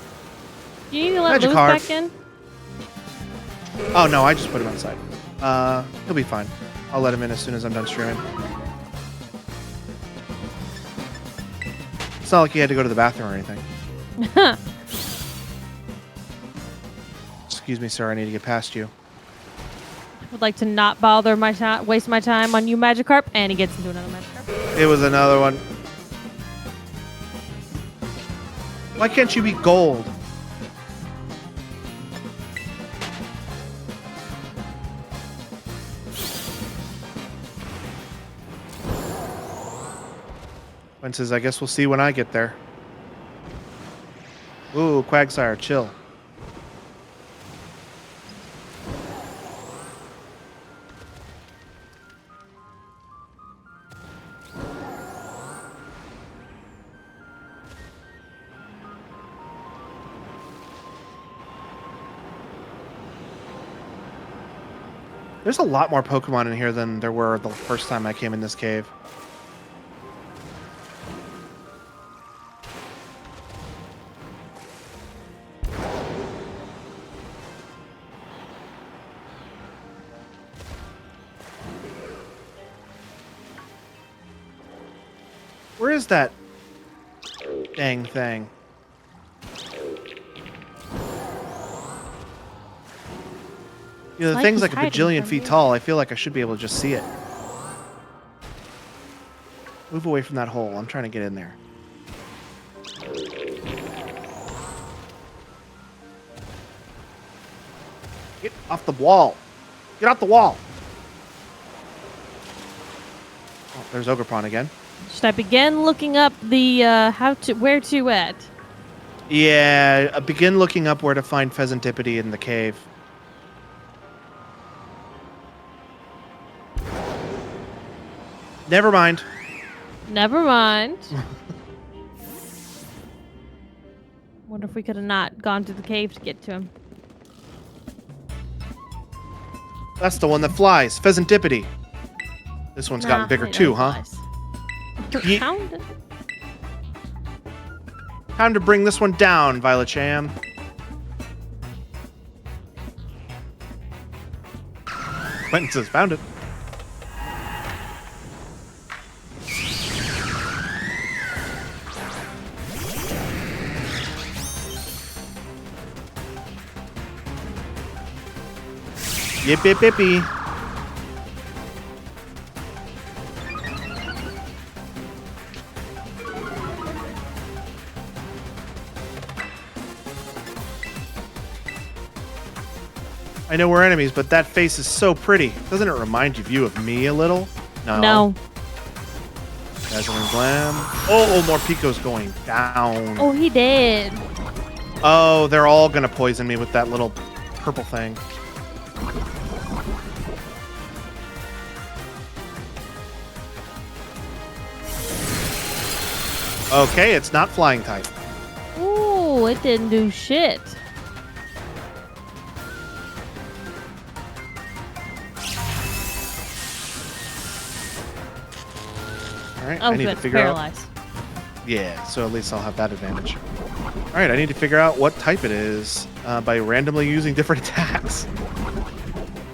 Do you need to let Lewis back in? Oh, no, I just put him outside. He'll be fine. I'll let him in as soon as I'm done streaming. It's not like he had to go to the bathroom or anything. Excuse me, sir. I need to get past you. I would like to not bother waste my time on you, Magikarp, and he gets into another Magikarp. It was another one. Why can't you be gold? Gwen says, I guess we'll see when I get there. Ooh, Quagsire, chill. There's a lot more Pokemon in here than there were the first time I came in this cave. Where is that dang thing? You know, the thing's like a bajillion feet tall. I feel like I should be able to just see it. Move away from that hole. I'm trying to get in there. Get off the wall. Get off the wall. Oh, there's Ogerpon again. Should I begin looking up the where to at? Yeah, begin looking up where to find Pheasantipity in the cave. Never mind. Never mind. Wonder if we could have not gone to the cave to get to him. That's the one that flies. Pheasantipity. This one's gotten bigger too, huh? Time to bring this one down, Violet Cham. Quentin says, found it. Yip yip yippee. I know we're enemies, but that face is so pretty. Doesn't it remind you of me a little? No. No. Dazzling Glam. Oh, more Pico's going down. Oh, he did. Oh, they're all gonna poison me with that little purple thing. Okay, it's not flying type. Ooh, it didn't do shit. All right, Oh, I need to good. figure out. Paralyzed. Yeah, so at least I'll have that advantage. All right, I need to figure out what type it is by randomly using different attacks.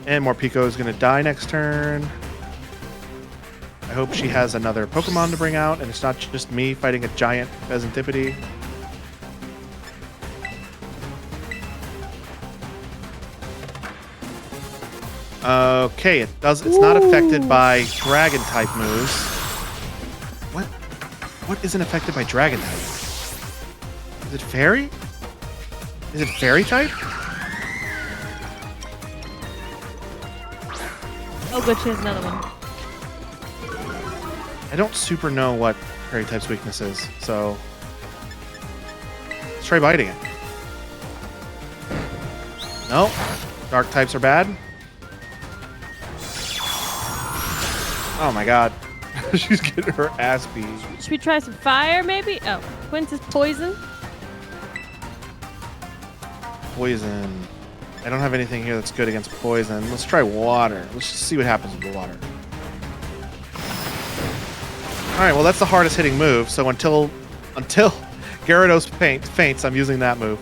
And more Pico is going to die next turn. I hope she has another Pokemon to bring out, and it's not just me fighting a giant Pheasantipede. Okay, it's not affected by Dragon type moves. What? What isn't affected by Dragon type? Is it Fairy? Is it Fairy type? Oh, good. She has another one. I don't super know what Fairy type's weakness is, so let's try biting it. No, Dark types are bad. Oh my god. She's getting her ass beat. Should we try some fire, maybe? Oh, Quince is poison. Poison. I don't have anything here that's good against poison. Let's try water. Let's just see what happens with water. Alright, well that's the hardest hitting move, so until Gyarados faints, I'm using that move.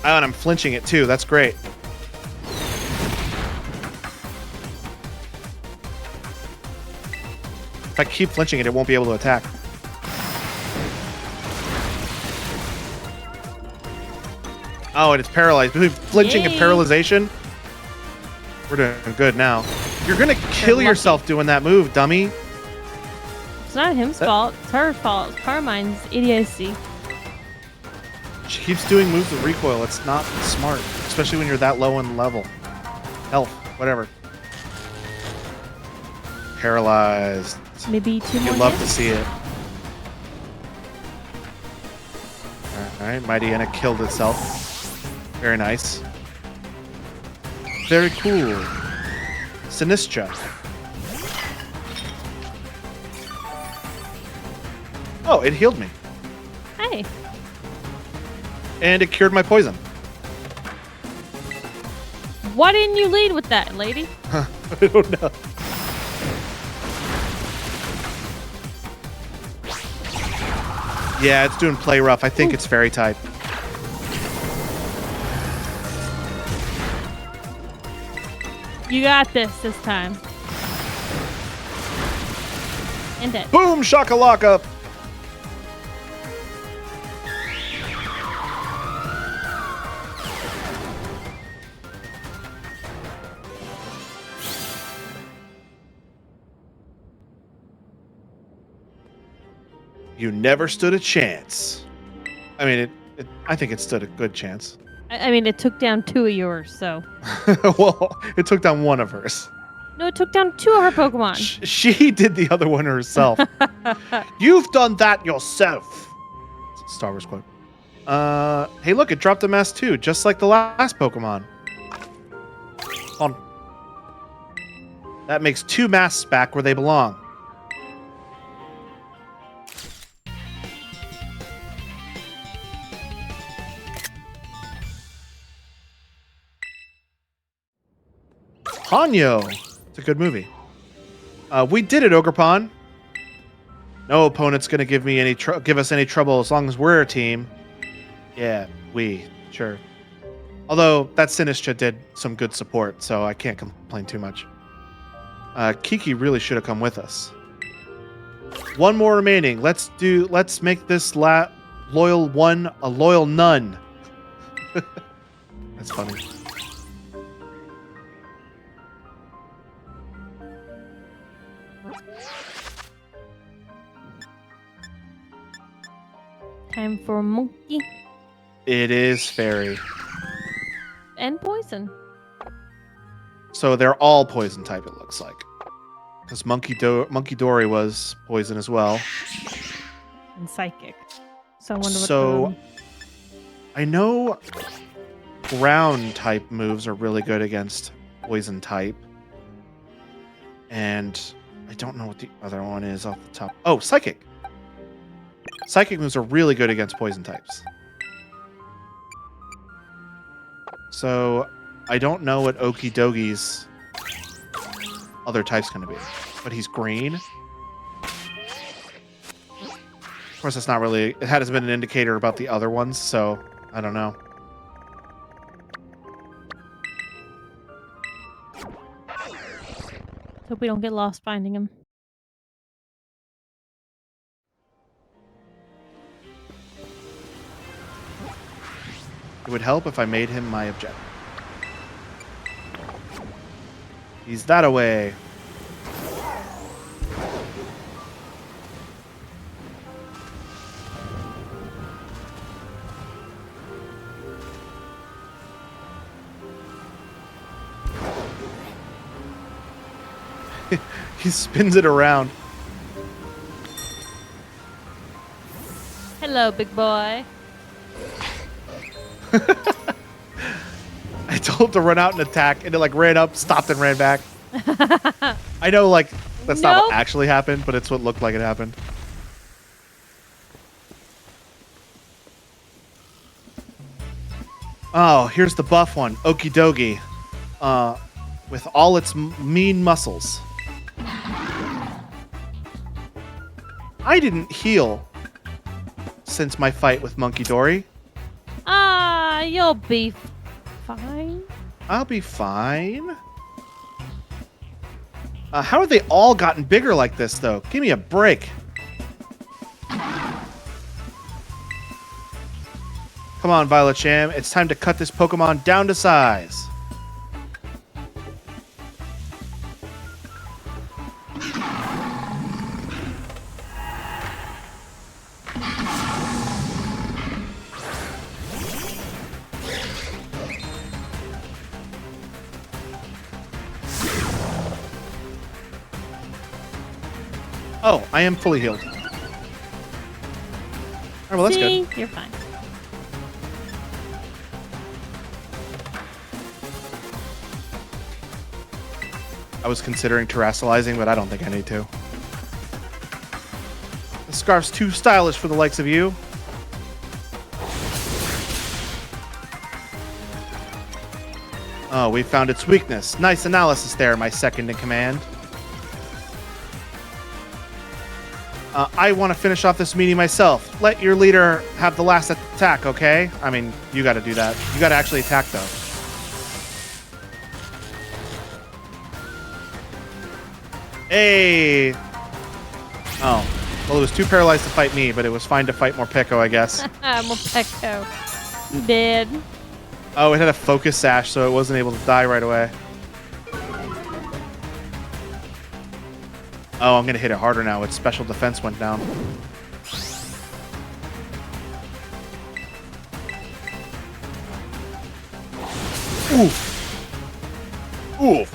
Oh, and I'm flinching it too. That's great. If I keep flinching it, it won't be able to attack. Oh, and it's paralyzed. Between flinching and paralyzation, we're doing good now. You're gonna kill yourself doing that move, dummy. It's not him's fault. It's her fault. It's Carmine's idiocy. She keeps doing moves with recoil. It's not smart, especially when you're that low in level. Health, whatever. Paralyzed. Maybe two more. You love to hits? see it. Alright, Mightyena killed itself. Very nice. Very cool. Sinistra. Oh, it healed me. Hey. And it cured my poison. Why didn't you lead with that, lady? I don't know. Yeah, it's doing play rough. I think it's fairy type. You got this time. And dead. Boom, shakalaka. You never stood a chance. I mean, I think it stood a good chance. I mean, it took down two of yours, so. Well, it took down one of hers. No, it took down two of her Pokemon. She did the other one herself. You've done that yourself. Star Wars quote. Hey, look, it dropped a mass too, just like the last Pokemon. Hold on. That makes two masks back where they belong. Ponyo. It's a good movie. We did it, Ogerpon. No opponent's gonna give us any trouble as long as we're a team. Yeah, sure. Although that Sinistra did some good support, so I can't complain too much. Kiki really should have come with us. One more remaining. Let's make this loyal one a loyal none. That's funny. Time for a monkey. It is fairy. And poison. So they're all poison type, it looks like. Because Monkey Dory was poison as well. And psychic. So I wonder So what I know ground type moves are really good against poison type. And I don't know what the other one is off the top. Oh, psychic. Psychic moves are really good against poison types. So I don't know what Okie Dogi's other type's going to be. But he's green. Of course, it's not really... It hasn't been an indicator about the other ones, so I don't know. hope we don't get lost finding him. It would help if I made him my objective. He's that away. He spins it around. Hello, big boy. I told it to run out and attack, and it like ran up, stopped, and ran back. I know, like, that's not what actually happened, but it's what looked like it happened. Oh, here's the buff one, Okie Dogie, with all its mean muscles. I didn't heal since my fight with Monkey Dory. You'll be fine. I'll be fine. How have they all gotten bigger like this, though? Give me a break. Come on, Violet Sham. It's time to cut this Pokemon down to size. Oh, I am fully healed. All right, well, that's See? good. You're fine. I was considering terrestrializing, but I don't think I need to. The scarf's too stylish for the likes of you. Oh, we found its weakness. Nice analysis there, my second in command. I want to finish off this meeting myself. Let your leader have the last attack, okay? I mean, you got to do that. You got to actually attack, though. Hey! Oh. Well, it was too paralyzed to fight me, but it was fine to fight Morpeko, I guess. Morpeko. You did. Oh, it had a focus sash, so it wasn't able to die right away. Oh, I'm going to hit it harder now. Its special defense went down. Oof. Oof.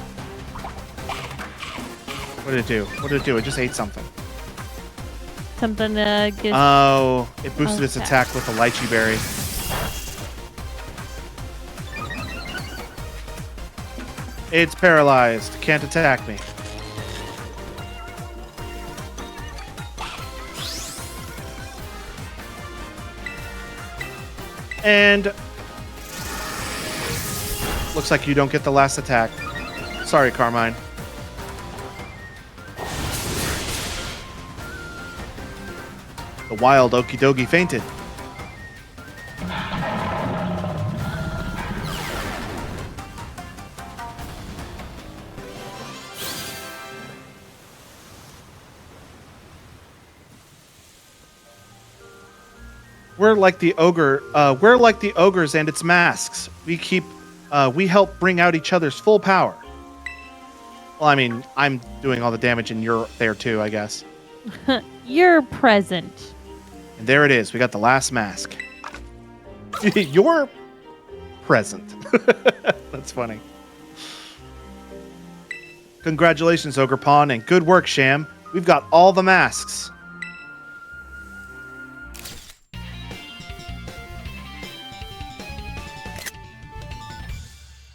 What did it do? What did it do? It just ate something. Something to get. Oh, it boosted its attack with a lychee berry. It's paralyzed. Can't attack me. And looks like you don't get the last attack. Sorry, Carmine. The wild Okie Dogie fainted. We're like the ogre. We're like the ogres and its masks. We help bring out each other's full power. Well, I mean, I'm doing all the damage, and you're there too, I guess. You're present. And there it is. We got the last mask. You're present. That's funny. Congratulations, Ogre Pawn, and good work, Sham. We've got all the masks.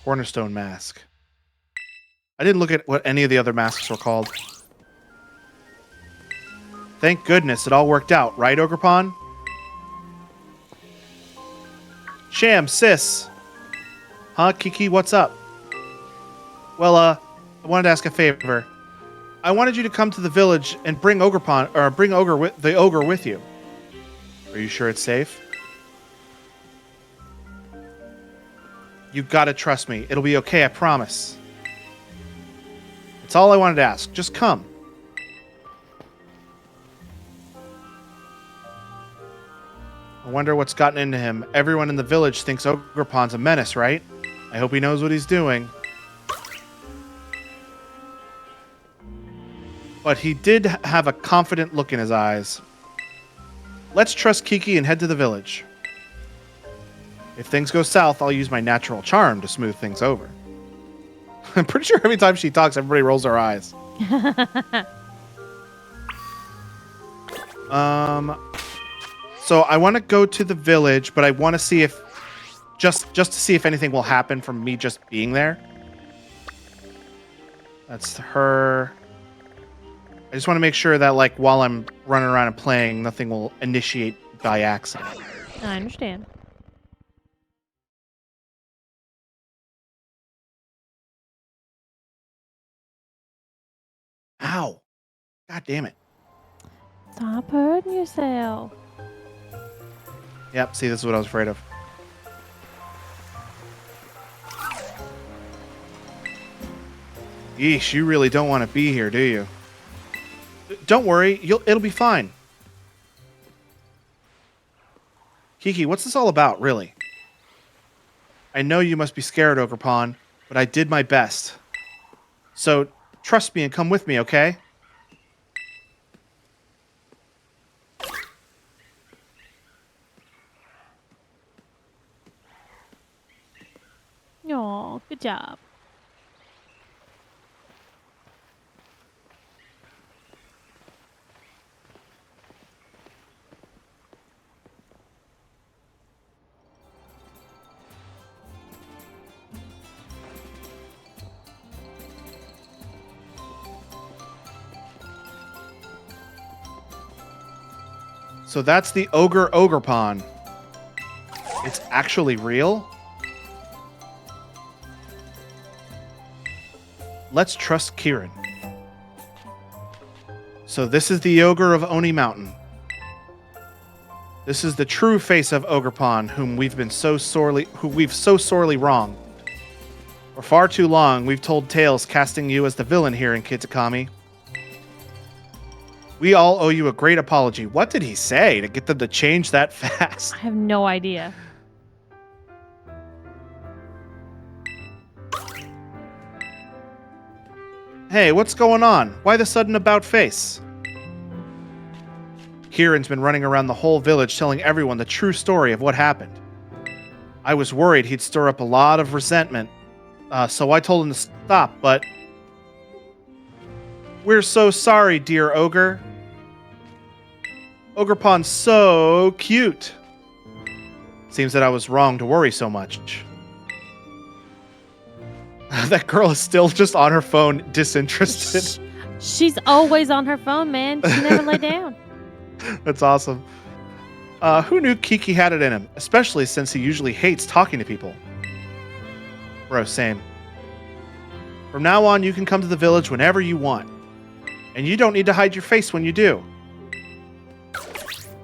Cornerstone mask. I didn't look at what any of the other masks were called. Thank goodness it all worked out, right, Ogre Pawn? Sham, sis. Huh, Kiki, what's up? Well, I wanted to ask a favor. I wanted you to come to the village and bring the ogre with you. Are you sure it's safe? You gotta trust me. It'll be okay, I promise. That's all I wanted to ask. Just come. I wonder what's gotten into him. Everyone in the village thinks Ogre Pawn's a menace, right? I hope he knows what he's doing. But he did have a confident look in his eyes. Let's trust Kiki and head to the village. If things go south, I'll use my natural charm to smooth things over. I'm pretty sure every time she talks, everybody rolls their eyes. So I want to go to the village, but I want to see if just to see if anything will happen from me just being there. That's her. I just want to make sure that, like, while I'm running around and playing, nothing will initiate by accident. I understand. Ow. God damn it. Stop hurting yourself. Yep, see, this is what I was afraid of. Yeesh, you really don't want to be here, do you? Don't worry, it'll be fine. Kiki, what's this all about, really? I know you must be scared, Ogre Pawn, but I did my best. So, trust me and come with me, okay? Aw, good job. So that's the Ogre Pawn. It's actually real? Let's trust Kieran. So this is the Ogre of Oni Mountain. This is the true face of Ogre Pawn, whom we've so sorely wronged. For far too long, we've told tales casting you as the villain here in Kitakami. We all owe you a great apology. What did he say to get them to change that fast? I have no idea. Hey, what's going on? Why the sudden about face? Kieran's been running around the whole village telling everyone the true story of what happened. I was worried he'd stir up a lot of resentment, so I told him to stop, but... We're so sorry, dear Ogre. Ogre Pawn's so cute. Seems that I was wrong to worry so much. That girl is still just on her phone, disinterested. She's always on her phone, man. She never lay down. That's awesome. Who knew Kiki had it in him? Especially since he usually hates talking to people. Bro, same. From now on, you can come to the village whenever you want. And you don't need to hide your face when you do.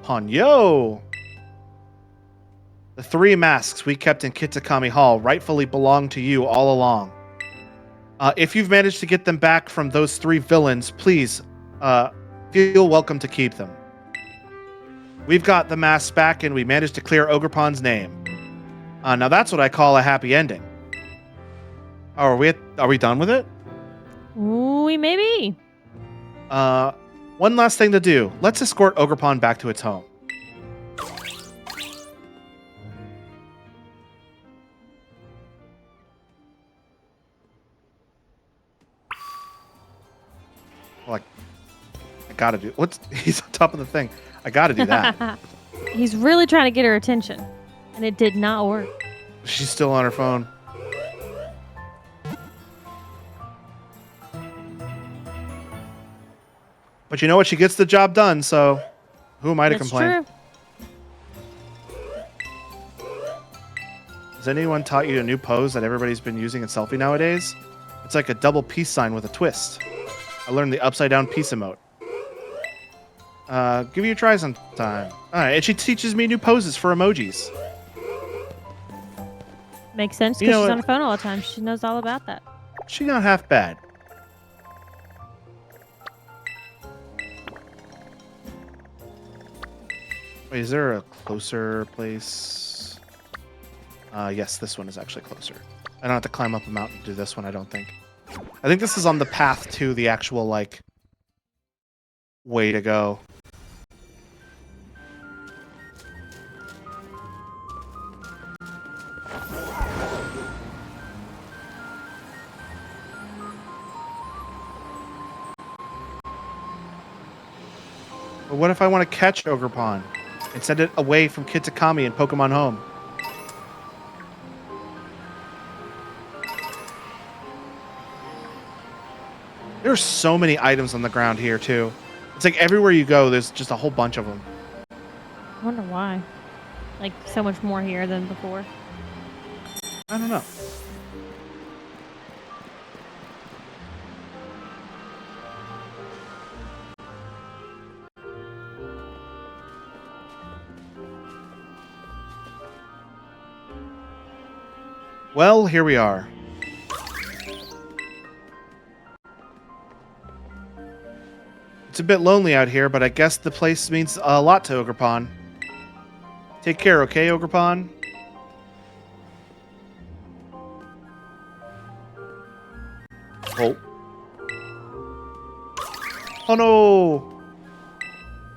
Ponyo! The 3 masks we kept in Kitakami Hall rightfully belong to you all along. If you've managed to get them back from those 3 villains, please feel welcome to keep them. We've got the masks back and we managed to clear Ogre Pawn's name. Now that's what I call a happy ending. Oh, are we done with it? We may be. One last thing to do. Let's escort Ogre Pawn back to its home. Like, I gotta do. He's on top of the thing. I gotta do that. He's really trying to get her attention, and it did not work. She's still on her phone. But you know what? She gets the job done, so who am I to complain? True. Has anyone taught you a new pose that everybody's been using in selfie nowadays? It's like a double peace sign with a twist. I learned the upside down peace emote. Give you a try sometime. Alright, and she teaches me new poses for emojis. Makes sense because she's on her phone all the time. She knows all about that. She's not half bad. Wait, is there a closer place? Yes, this one is actually closer. I don't have to climb up a mountain to do this one, I don't think. I think this is on the path to the actual, like, way to go. But what if I want to catch Ogerpon and send it away from Kitakami and Pokemon Home? There's so many items on the ground here, too. It's like everywhere you go, there's just a whole bunch of them. I wonder why. Like, so much more here than before. I don't know. Well, here we are. It's a bit lonely out here, but I guess the place means a lot to Ogerpon. Take care, okay, Ogerpon? Oh. Oh no!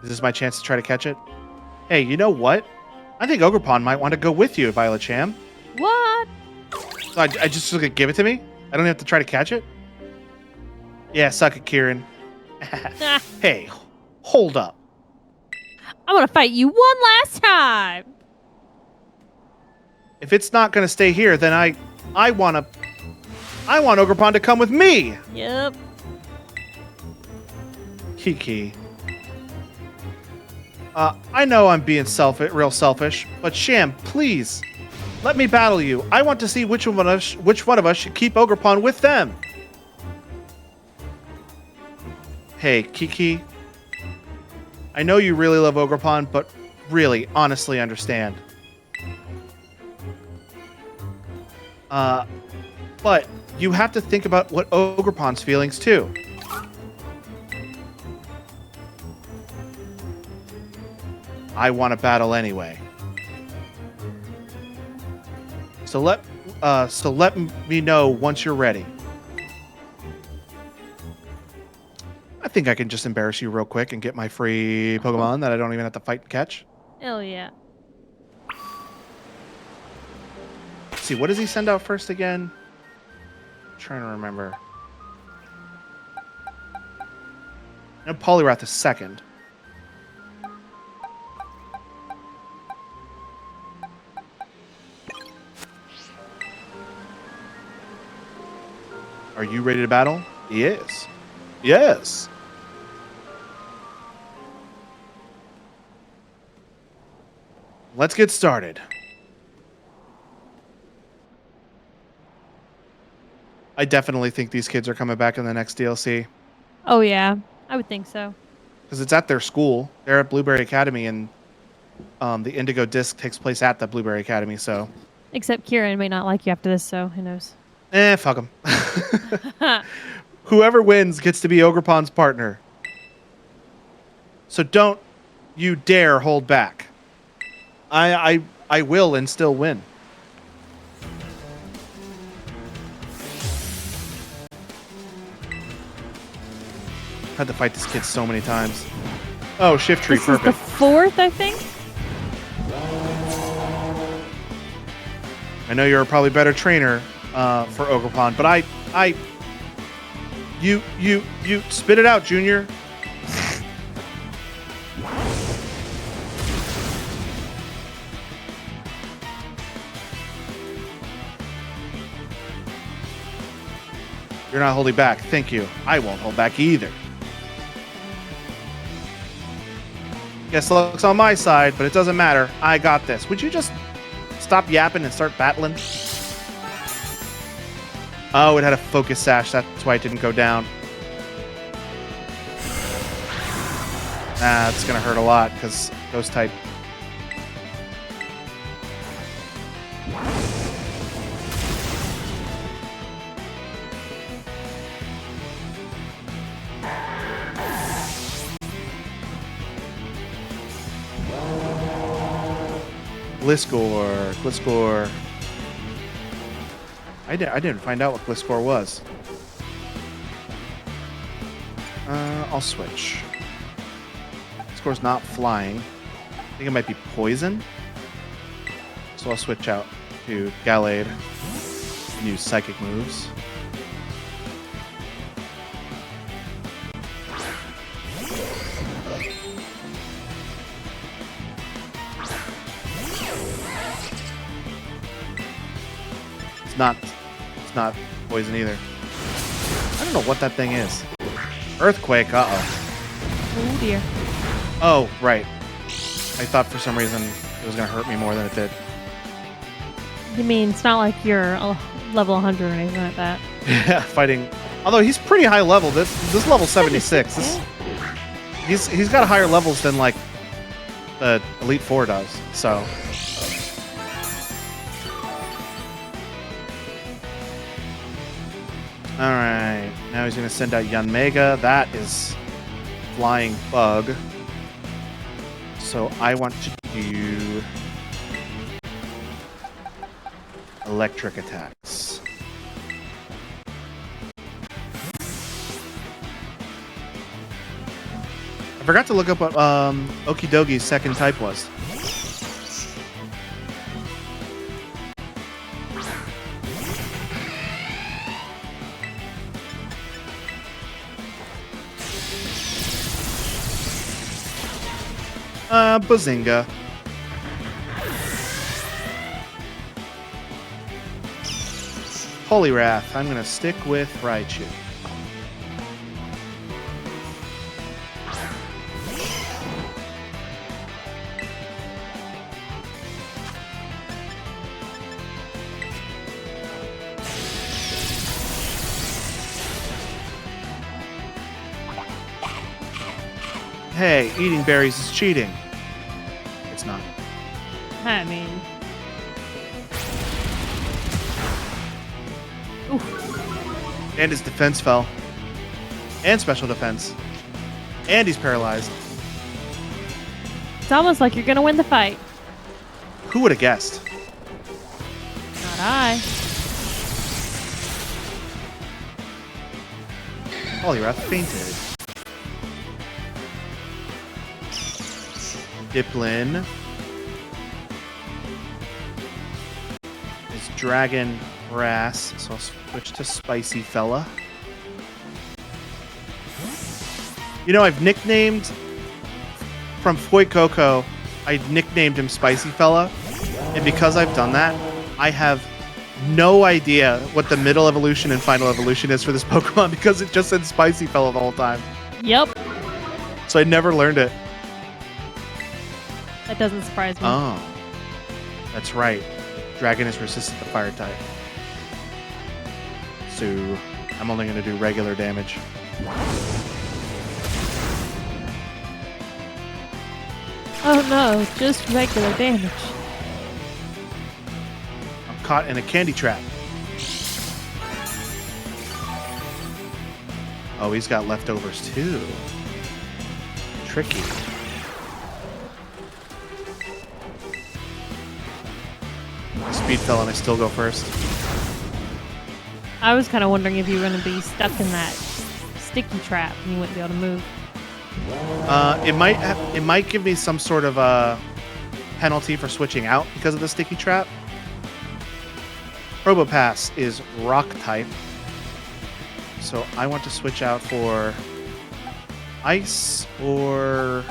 Is this my chance to try to catch it? Hey, you know what? I think Ogerpon might want to go with you, Violet Cham. What? So I just gonna give it to me? I don't have to try to catch it? Yeah, suck it, Kieran. Hey, hold up. I'm gonna fight you one last time. If it's not gonna stay here, then I want Ogerpon to come with me. Yep. Kiki. I know I'm being real selfish, but Sham, please, let me battle you. I want to see which one of us should keep Ogerpon with them. Hey, Kiki. I know you really love Ogerpon, but really, honestly understand. But you have to think about what Ogerpon's feelings too. I want to battle anyway. So let me know once you're ready. I think I can just embarrass you real quick and get my free Pokemon that I don't even have to fight and catch. Hell yeah. Let's see, what does he send out first again? I'm trying to remember. And Poliwrath is second. Are you ready to battle? He is. Yes. Let's get started. I definitely think these kids are coming back in the next DLC. Oh yeah, I would think so. Because it's at their school. They're at Blueberry Academy, and the Indigo Disc takes place at the Blueberry Academy, so... Except Kieran may not like you after this, so who knows. Fuck him. Whoever wins gets to be Ogerpon's partner. So don't you dare hold back. I will and still win. Had to fight this kid so many times. Oh, Shift Tree, this perfect. This is the fourth, I think? I know you're a probably better trainer for Ogerpon, but You spit it out, Junior. You're not holding back. Thank you. I won't hold back either. Guess luck's on my side, but it doesn't matter. I got this. Would you just stop yapping and start battling? Oh, it had a focus sash. That's why it didn't go down. It's going to hurt a lot because ghost type. Gliscor. I didn't find out what Gliscor was. I'll switch. Gliscor's not flying. I think it might be poison. So I'll switch out to Gallade and use psychic moves. It's not poison either. I don't know what that thing is. Earthquake, Oh dear. Oh, right. I thought for some reason it was going to hurt me more than it did. You mean it's not like you're level 100 or anything like that? Yeah, fighting. Although he's pretty high level. This level 76. He's got higher levels than like the Elite Four does. So. All right. Now he's going to send out Yanmega. That is flying bug. So I want to do electric attacks. I forgot to look up what Okidogi's second type was. Bazinga. Holy Wrath. I'm going to stick with Raichu. Hey, eating berries is cheating. It's not. I mean... Oof. And his defense fell. And special defense. And he's paralyzed. It's almost like you're gonna win the fight. Who would have guessed? Not I. Poliwrath fainted. Diplin is Dragon Brass, so I'll switch to Spicy Fella. You know, I've nicknamed from Fuecoco, I nicknamed him Spicy Fella, and because I've done that, I have no idea what the middle evolution and final evolution is for this Pokemon because it just said Spicy Fella the whole time. Yep. So I never learned it. That doesn't surprise me. Oh, that's right. Dragon is resistant to fire type. So I'm only going to do regular damage. Oh no, just regular damage. I'm caught in a candy trap. Oh, he's got leftovers too. Tricky. Speed fell and I still go first. I was kind of wondering if you were going to be stuck in that sticky trap and you wouldn't be able to move. It might give me some sort of a penalty for switching out because of the sticky trap. Probopass is rock type, So I want to switch out for ice or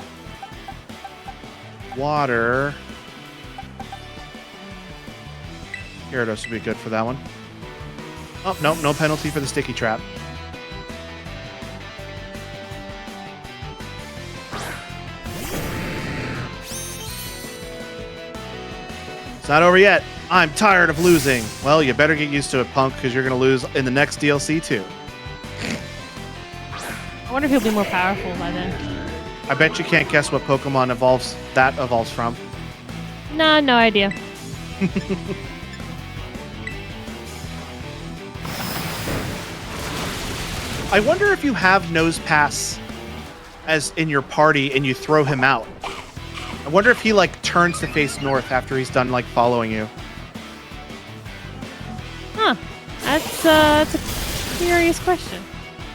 water. Gyarados would be good for that one. Oh, no, no penalty for the sticky trap. It's not over yet. I'm tired of losing. Well, you better get used to it, punk, because you're going to lose in the next DLC, too. I wonder if he'll be more powerful by then. I bet you can't guess what Pokemon evolves from. Nah, no idea. I wonder if you have Nose Pass as in your party and you throw him out. I wonder if he like turns to face north after he's done like following you. Huh. That's a curious question.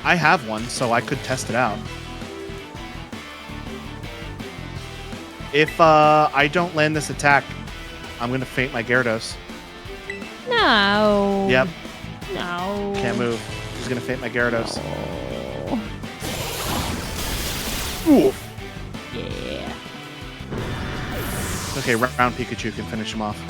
I have one, so I could test it out. If I don't land this attack, I'm gonna faint my Gyarados. No. Yep. No. Can't move. He's gonna faint my Gyarados. No. Oof. Yeah. Okay, round Pikachu can finish him off.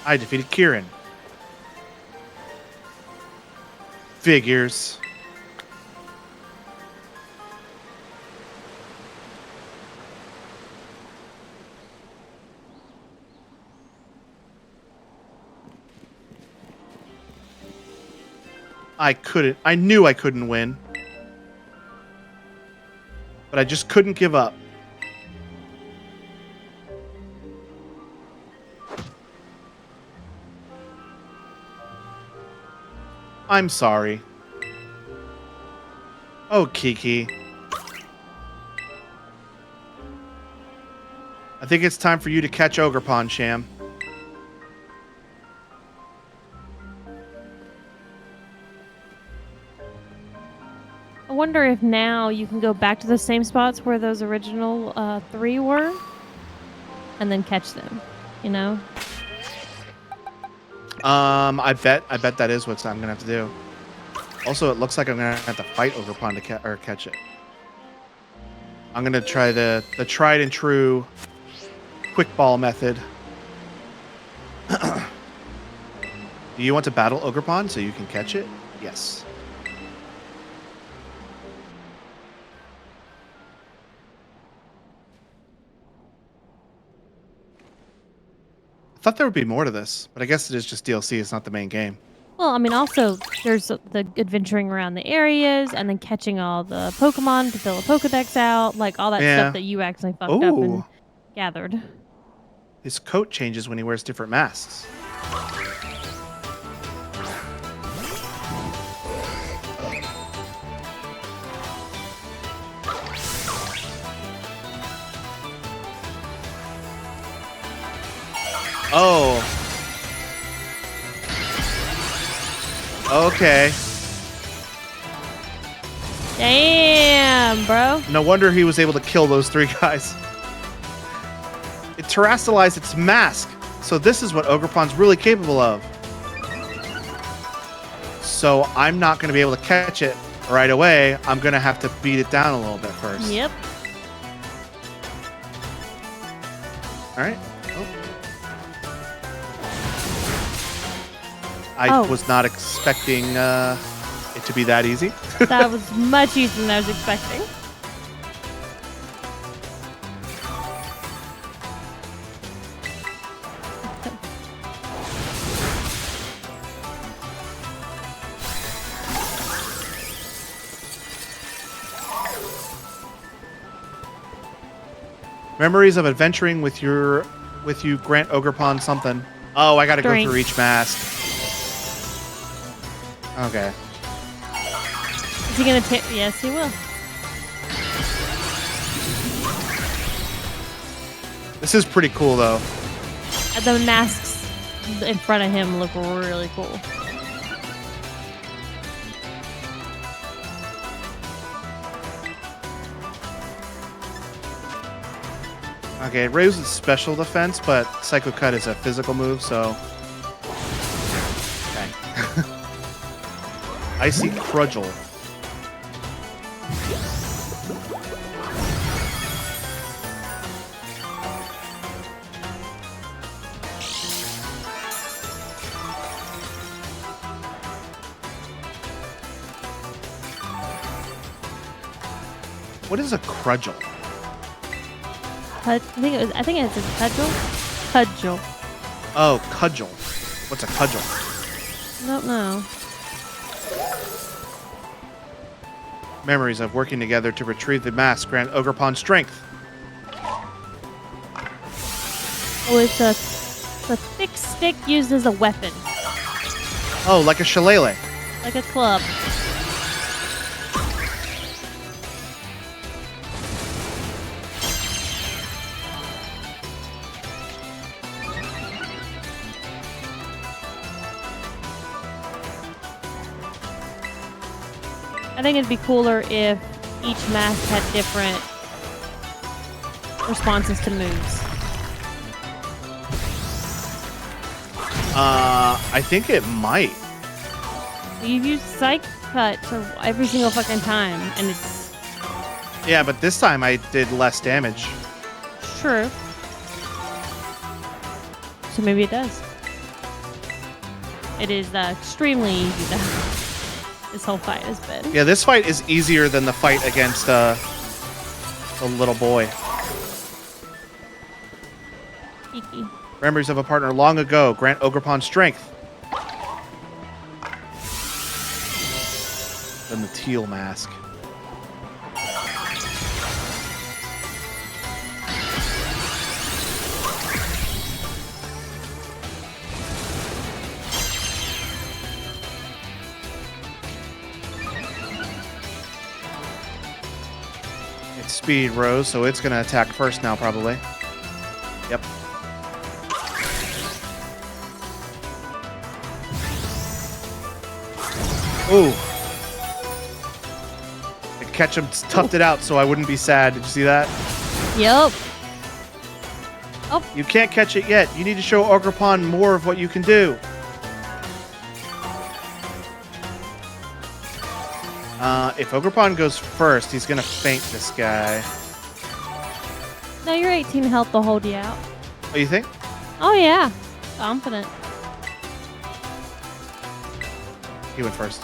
I defeated Kieran. Figures. I knew I couldn't win. But I just couldn't give up. I'm sorry. Oh, Kiki. I think it's time for you to catch Ogerpon, Sham. I wonder if now you can go back to the same spots where those original 3 were and then catch them, you know? I bet that is what I'm gonna have to do. Also, it looks like I'm gonna have to fight Ogerpon to catch it. I'm gonna try the tried and true quick ball method. Do you want to battle Ogerpon so you can catch it? Yes. I thought there would be more to this, but I guess it is just DLC. It's not the main game. Well, I mean, also, there's the adventuring around the areas and then catching all the Pokemon to fill a Pokedex out, like all that stuff that you actually fucked up and gathered. His coat changes when he wears different masks. Oh. Okay. Damn, bro. No wonder he was able to kill those 3 guys. It terrestrialized its mask. So this is what Ogerpon's really capable of. So I'm not going to be able to catch it right away. I'm going to have to beat it down a little bit first. Yep. All right. I was not expecting it to be that easy. That was much easier than I was expecting. Memories of adventuring with you grant Ogerpon something. Oh, I gotta go through each mask. Okay. Is he gonna take? Yes, he will. This is pretty cool, though. The masks in front of him look really cool. Okay, it raises special defense, but Psycho Cut is a physical move, so... Okay. Icy Crudgel. What is a Crudgel? I think it's a cudgel. Cudgel. Oh, Cudgel. What's a Cudgel? I don't know. Memories of working together to retrieve the mask grant Ogerpon strength. Oh, it's a thick stick used as a weapon, Oh, like a shillelagh. like a club. I think it'd be cooler if each mask had different responses to moves. I think it might. You've used Psych Cut every single fucking time, and it's Yeah, but this time I did less damage. true. So maybe it does. It is extremely easy though. This whole fight has been. Yeah, this fight is easier than the fight against the little boy. Kiki. Memories of a partner long ago. Grant Ogerpon strength. Then the Teal mask. Its speed rose, so it's going to attack first now, probably. Yep. Ooh. Ketchum toughed it out so I wouldn't be sad. Did you see that? Yep. You can't catch it yet. You need to show Ogerpon more of what you can do. If Ogerpon goes first, he's going to faint this guy. No, your 18 health will hold you out. Oh, you think? Oh yeah. Confident. He went first.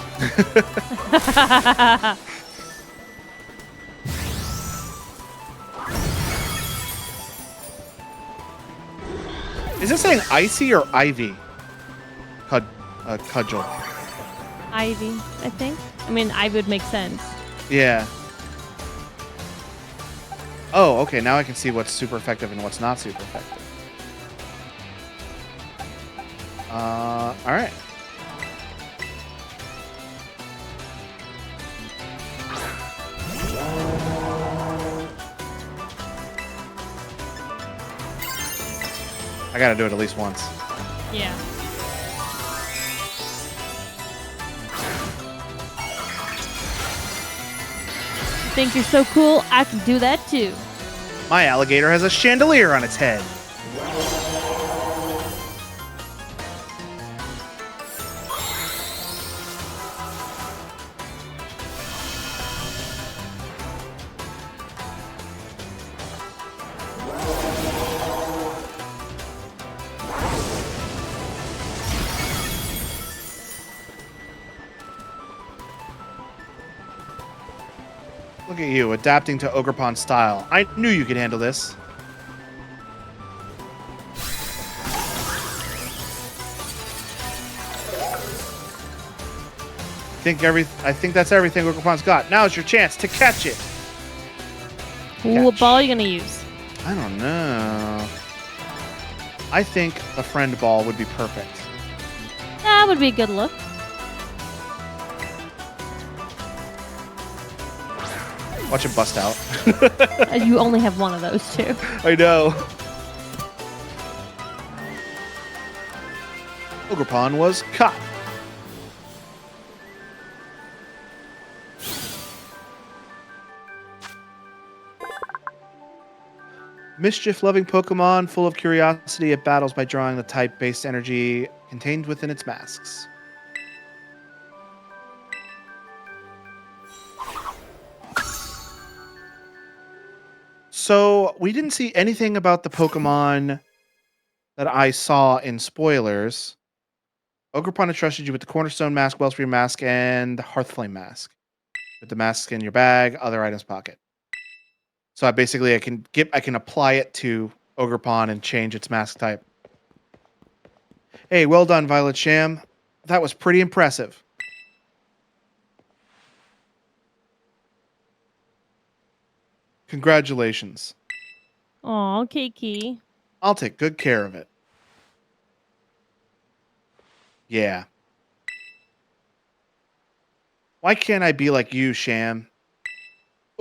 Is this saying icy or ivy? Cudgel. Ivy, I think. I mean, Ivy would make sense. Yeah. Oh, okay. Now I can see what's super effective and what's not super effective. All right. I gotta do it at least once. Yeah. You think you're so cool? I can do that too. My alligator has a chandelier on its head. Look at you, adapting to Ogerpon's style. I knew you could handle this. I think that's everything Ogerpon's got. Now's your chance to catch it. Ooh, what ball are you gonna use? I don't know. I think a friend ball would be perfect. That would be a good look. Watch it bust out. You only have one of those two. I know. Ogerpon was caught. Mischief-loving Pokemon, full of curiosity, it battles by drawing the type-based energy contained within its masks. So, we didn't see anything about the Pokemon that I saw in spoilers. Ogerpon entrusted you with the Cornerstone Mask, Wellspring Mask, and the Hearthflame Mask. With the masks in your bag, other items pocket. So I can apply it to Ogerpon and change its mask type. Hey, well done, Violet Sham. That was pretty impressive. Congratulations. Aw, Kiki. I'll take good care of it. Yeah. Why can't I be like you, Sham?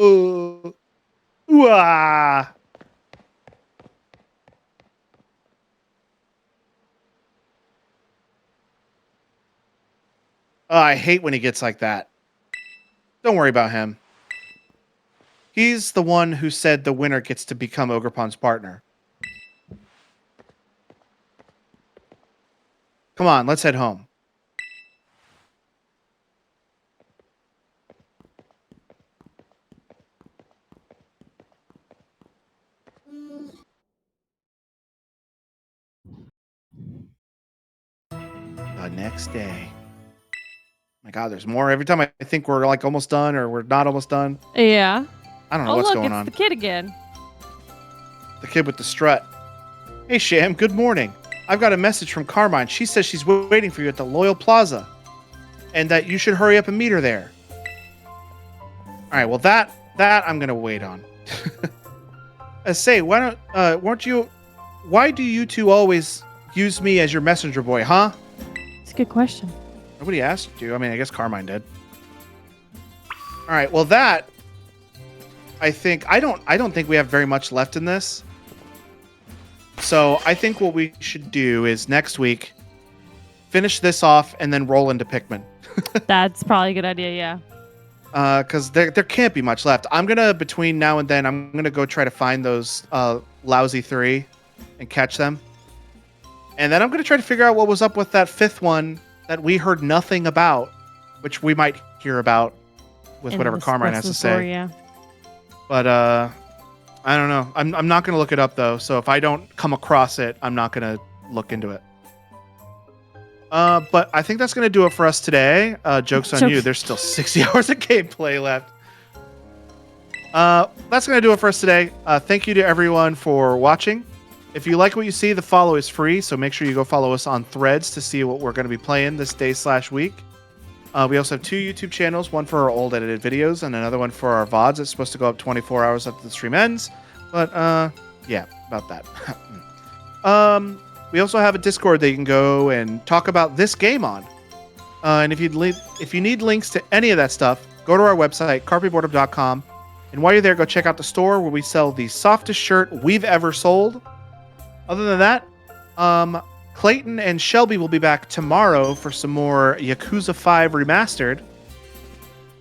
Ooh. Ooh-ah. Oh, I hate when he gets like that. Don't worry about him. He's the one who said the winner gets to become Ogerpon's partner. Come on, let's head home. The next day. My God, there's more. Every time I think we're like almost done or we're not almost done. Yeah. I don't know Oh, what's look, going it's on. the kid again. The kid with the strut. Hey, Sham, good morning. I've got a message from Carmine. She says she's waiting for you at the Loyal Plaza and that you should hurry up and meet her there. All right, well, that I'm going to wait on. Say, why do you two always use me as your messenger boy, huh? It's a good question. Nobody asked you. I mean, I guess Carmine did. All right, well, that I don't think we have very much left in this. So I think what we should do is next week finish this off and then roll into Pikmin. That's probably a good idea, yeah. Because there can't be much left. Between now and then, I'm gonna go try to find those lousy 3 and catch them. And then I'm gonna try to figure out what was up with that 5th one that we heard nothing about, which we might hear about with whatever Carmine has to say. Story, yeah. But I don't know. I'm not gonna look it up though. So if I don't come across it, I'm not gonna look into it. But I think that's going to do it for us today. Joke's on you. There's still 60 hours of gameplay left. That's going to do it for us today. Thank you to everyone for watching. If you like what you see, the follow is free. So make sure you go follow us on Threads to see what we're going to be playing this day/week. We also have 2 YouTube channels, one for our old edited videos and another one for our VODs. It's supposed to go up 24 hours after the stream ends. But yeah, about that. We also have a Discord that you can go and talk about this game on. And if you need links to any of that stuff, go to our website, carpeboredom.com. And while you're there, go check out the store where we sell the softest shirt we've ever sold. Other than that, Clayton and Shelby will be back tomorrow for some more Yakuza 5 Remastered.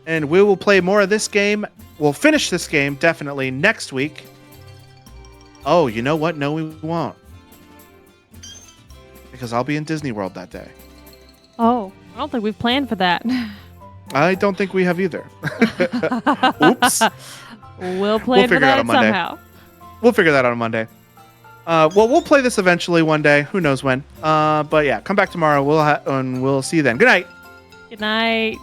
And we will play more of this game. We'll finish this game, definitely, next week. Oh, you know what? No, we won't. Because I'll be in Disney World that day. Oh, I don't think we've planned for that. I don't think we have either. Oops. We'll figure that out on Monday. Somehow. We'll figure that out on Monday. Well, we'll play this eventually one day. Who knows when? But yeah, come back tomorrow. And we'll see you then. Good night. Good night.